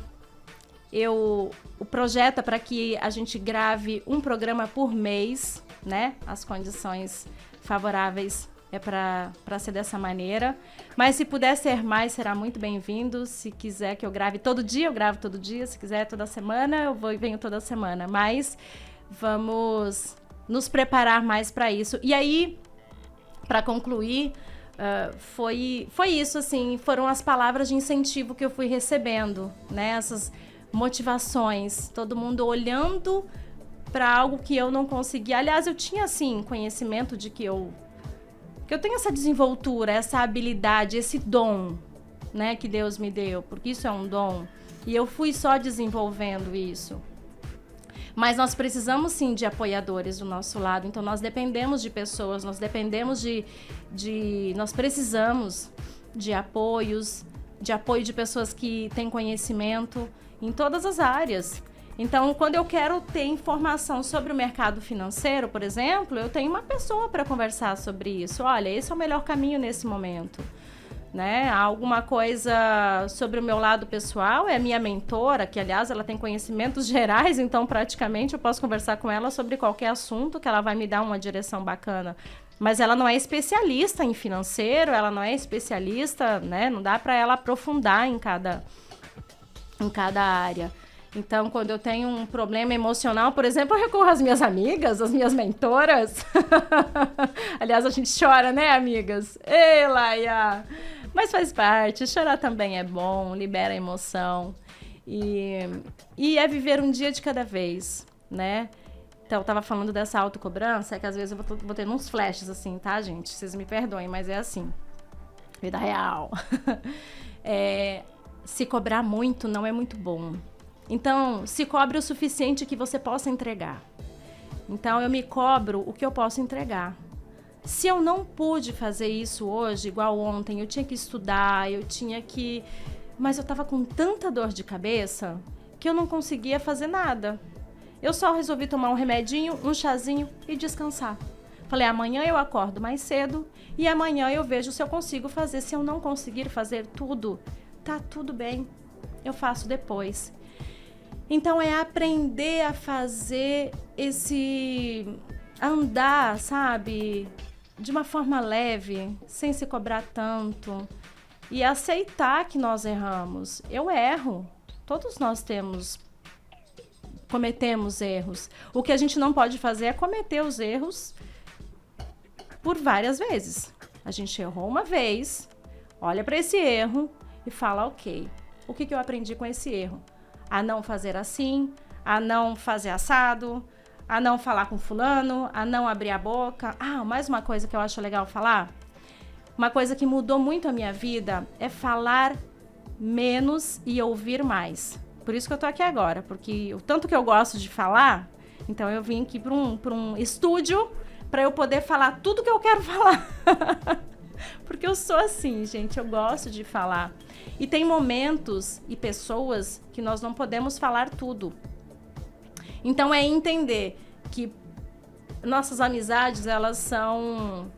O projeto é para que a gente grave um programa por mês, né? As condições favoráveis é para ser dessa maneira. Mas se puder ser mais, será muito bem-vindo. Se quiser que eu grave todo dia, eu gravo todo dia. Se quiser toda semana, eu vou e venho toda semana. Mas vamos nos preparar mais para isso. E aí, para concluir, foi isso, assim, foram as palavras de incentivo que eu fui recebendo, né? Essas motivações, todo mundo olhando para algo que eu não conseguia. Aliás, eu tinha, assim, conhecimento de que eu tenho essa desenvoltura, essa habilidade, esse dom, né, que Deus me deu, porque isso é um dom. E eu fui só desenvolvendo isso. Mas nós precisamos, sim, de apoiadores do nosso lado. Então, nós dependemos de pessoas, nós dependemos nós precisamos de apoio de pessoas que têm conhecimento em todas as áreas. Então, quando eu quero ter informação sobre o mercado financeiro, por exemplo, eu tenho uma pessoa para conversar sobre isso. Olha, esse é o melhor caminho nesse momento, né? Alguma coisa sobre o meu lado pessoal, é a minha mentora, que, aliás, ela tem conhecimentos gerais, então, praticamente, eu posso conversar com ela sobre qualquer assunto, que ela vai me dar uma direção bacana. Mas ela não é especialista em financeiro, ela não é especialista, né? Não dá para ela aprofundar em cada área. Então, quando eu tenho um problema emocional, por exemplo, eu recorro às minhas amigas, às minhas mentoras. Aliás, a gente chora, né, amigas? Ei, Laia! Mas faz parte, chorar também é bom, libera a emoção. E é viver um dia de cada vez, né? Então, eu tava falando dessa autocobrança, é que às vezes eu vou tendo uns flashes assim, tá, gente? Vocês me perdoem, mas é assim. Vida real. Se cobrar muito não é muito bom. Então, se cobre o suficiente que você possa entregar. Então, eu me cobro o que eu posso entregar. Se eu não pude fazer isso hoje, igual ontem, eu tinha que estudar, mas eu tava com tanta dor de cabeça que eu não conseguia fazer nada. Eu só resolvi tomar um remedinho, um chazinho e descansar. Falei, amanhã eu acordo mais cedo e amanhã eu vejo se eu consigo fazer. Se eu não conseguir fazer tudo, tá tudo bem. Eu faço depois. Então, é aprender a fazer andar, sabe, de uma forma leve, sem se cobrar tanto. E aceitar que nós erramos. Eu erro. Todos nós cometemos erros. O que a gente não pode fazer é cometer os erros por várias vezes. A gente errou uma vez, olha para esse erro e fala, ok, o que eu aprendi com esse erro? A não fazer assim, a não fazer assado, a não falar com fulano, a não abrir a boca. Ah, mais uma coisa que eu acho legal falar. Uma coisa que mudou muito a minha vida é falar menos e ouvir mais. Por isso que eu tô aqui agora, porque o tanto que eu gosto de falar, então eu vim aqui para um estúdio para eu poder falar tudo que eu quero falar. Porque eu sou assim, gente, eu gosto de falar. E tem momentos e pessoas que nós não podemos falar tudo. Então é entender que nossas amizades, elas são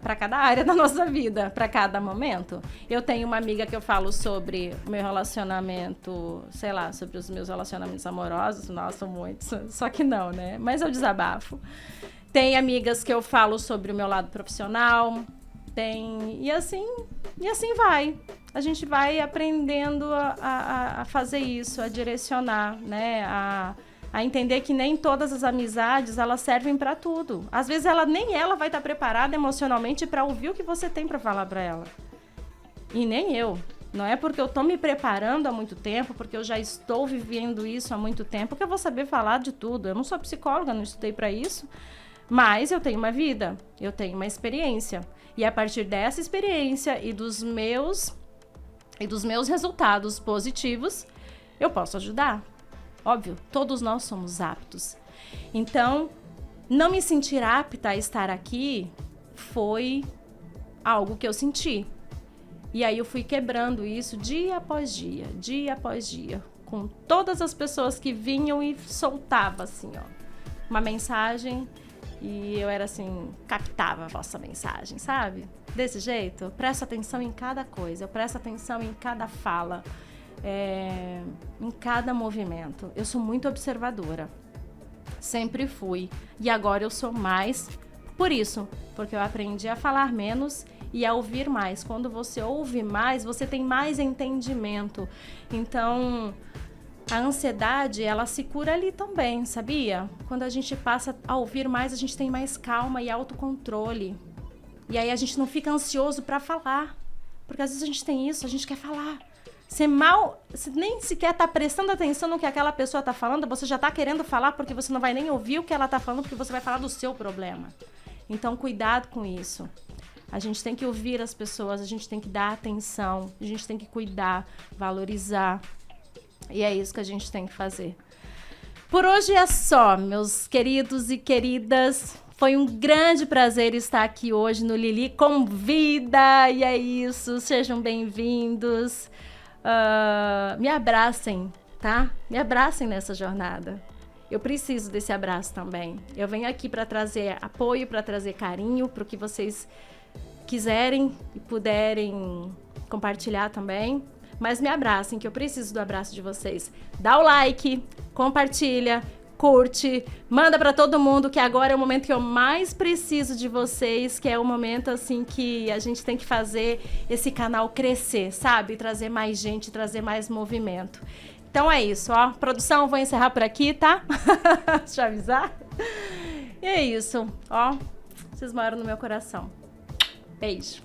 para cada área da nossa vida, para cada momento. Eu tenho uma amiga que eu falo sobre o meu relacionamento, sei lá, sobre os meus relacionamentos amorosos. Nossa, muitos. Só que não, né? Mas eu desabafo. Tem amigas que eu falo sobre o meu lado profissional. E assim vai. A gente vai aprendendo a fazer isso, a direcionar, né? A entender que nem todas as amizades, elas servem para tudo. Às vezes nem ela vai estar preparada emocionalmente para ouvir o que você tem para falar para ela. E nem eu. Não é porque eu tô me preparando há muito tempo, porque eu já estou vivendo isso há muito tempo, que eu vou saber falar de tudo. Eu não sou psicóloga, não estudei para isso. Mas eu tenho uma vida, eu tenho uma experiência. E a partir dessa experiência e dos meus resultados positivos, eu posso ajudar. Óbvio, todos nós somos aptos. Então, não me sentir apta a estar aqui foi algo que eu senti. E aí eu fui quebrando isso dia após dia, com todas as pessoas que vinham e soltava assim, ó, uma mensagem. E eu era assim, captava a vossa mensagem, sabe? Desse jeito, eu presto atenção em cada coisa, eu presto atenção em cada fala, em cada movimento. Eu sou muito observadora, sempre fui. E agora eu sou mais por isso, porque eu aprendi a falar menos e a ouvir mais. Quando você ouve mais, você tem mais entendimento. Então, a ansiedade, ela se cura ali também, sabia? Quando a gente passa a ouvir mais, a gente tem mais calma e autocontrole. E aí a gente não fica ansioso para falar. Porque às vezes a gente tem isso, a gente quer falar. Você nem sequer tá prestando atenção no que aquela pessoa tá falando, você já tá querendo falar porque você não vai nem ouvir o que ela tá falando, porque você vai falar do seu problema. Então, cuidado com isso. A gente tem que ouvir as pessoas, a gente tem que dar atenção, a gente tem que cuidar, valorizar. E é isso que a gente tem que fazer. Por hoje é só, meus queridos e queridas. Foi um grande prazer estar aqui hoje no Lili Convida. E é isso, sejam bem-vindos. Me abracem, tá? Me abracem nessa jornada. Eu preciso desse abraço também. Eu venho aqui para trazer apoio, para trazer carinho, para o que vocês quiserem e puderem compartilhar também. Mas me abracem, que eu preciso do abraço de vocês. Dá o like, compartilha, curte, manda para todo mundo, que agora é o momento que eu mais preciso de vocês, que é o momento assim que a gente tem que fazer esse canal crescer, sabe? Trazer mais gente, trazer mais movimento. Então é isso, ó. Produção, vou encerrar por aqui, tá? Deixa eu avisar. E é isso, ó. Vocês moram no meu coração. Beijo.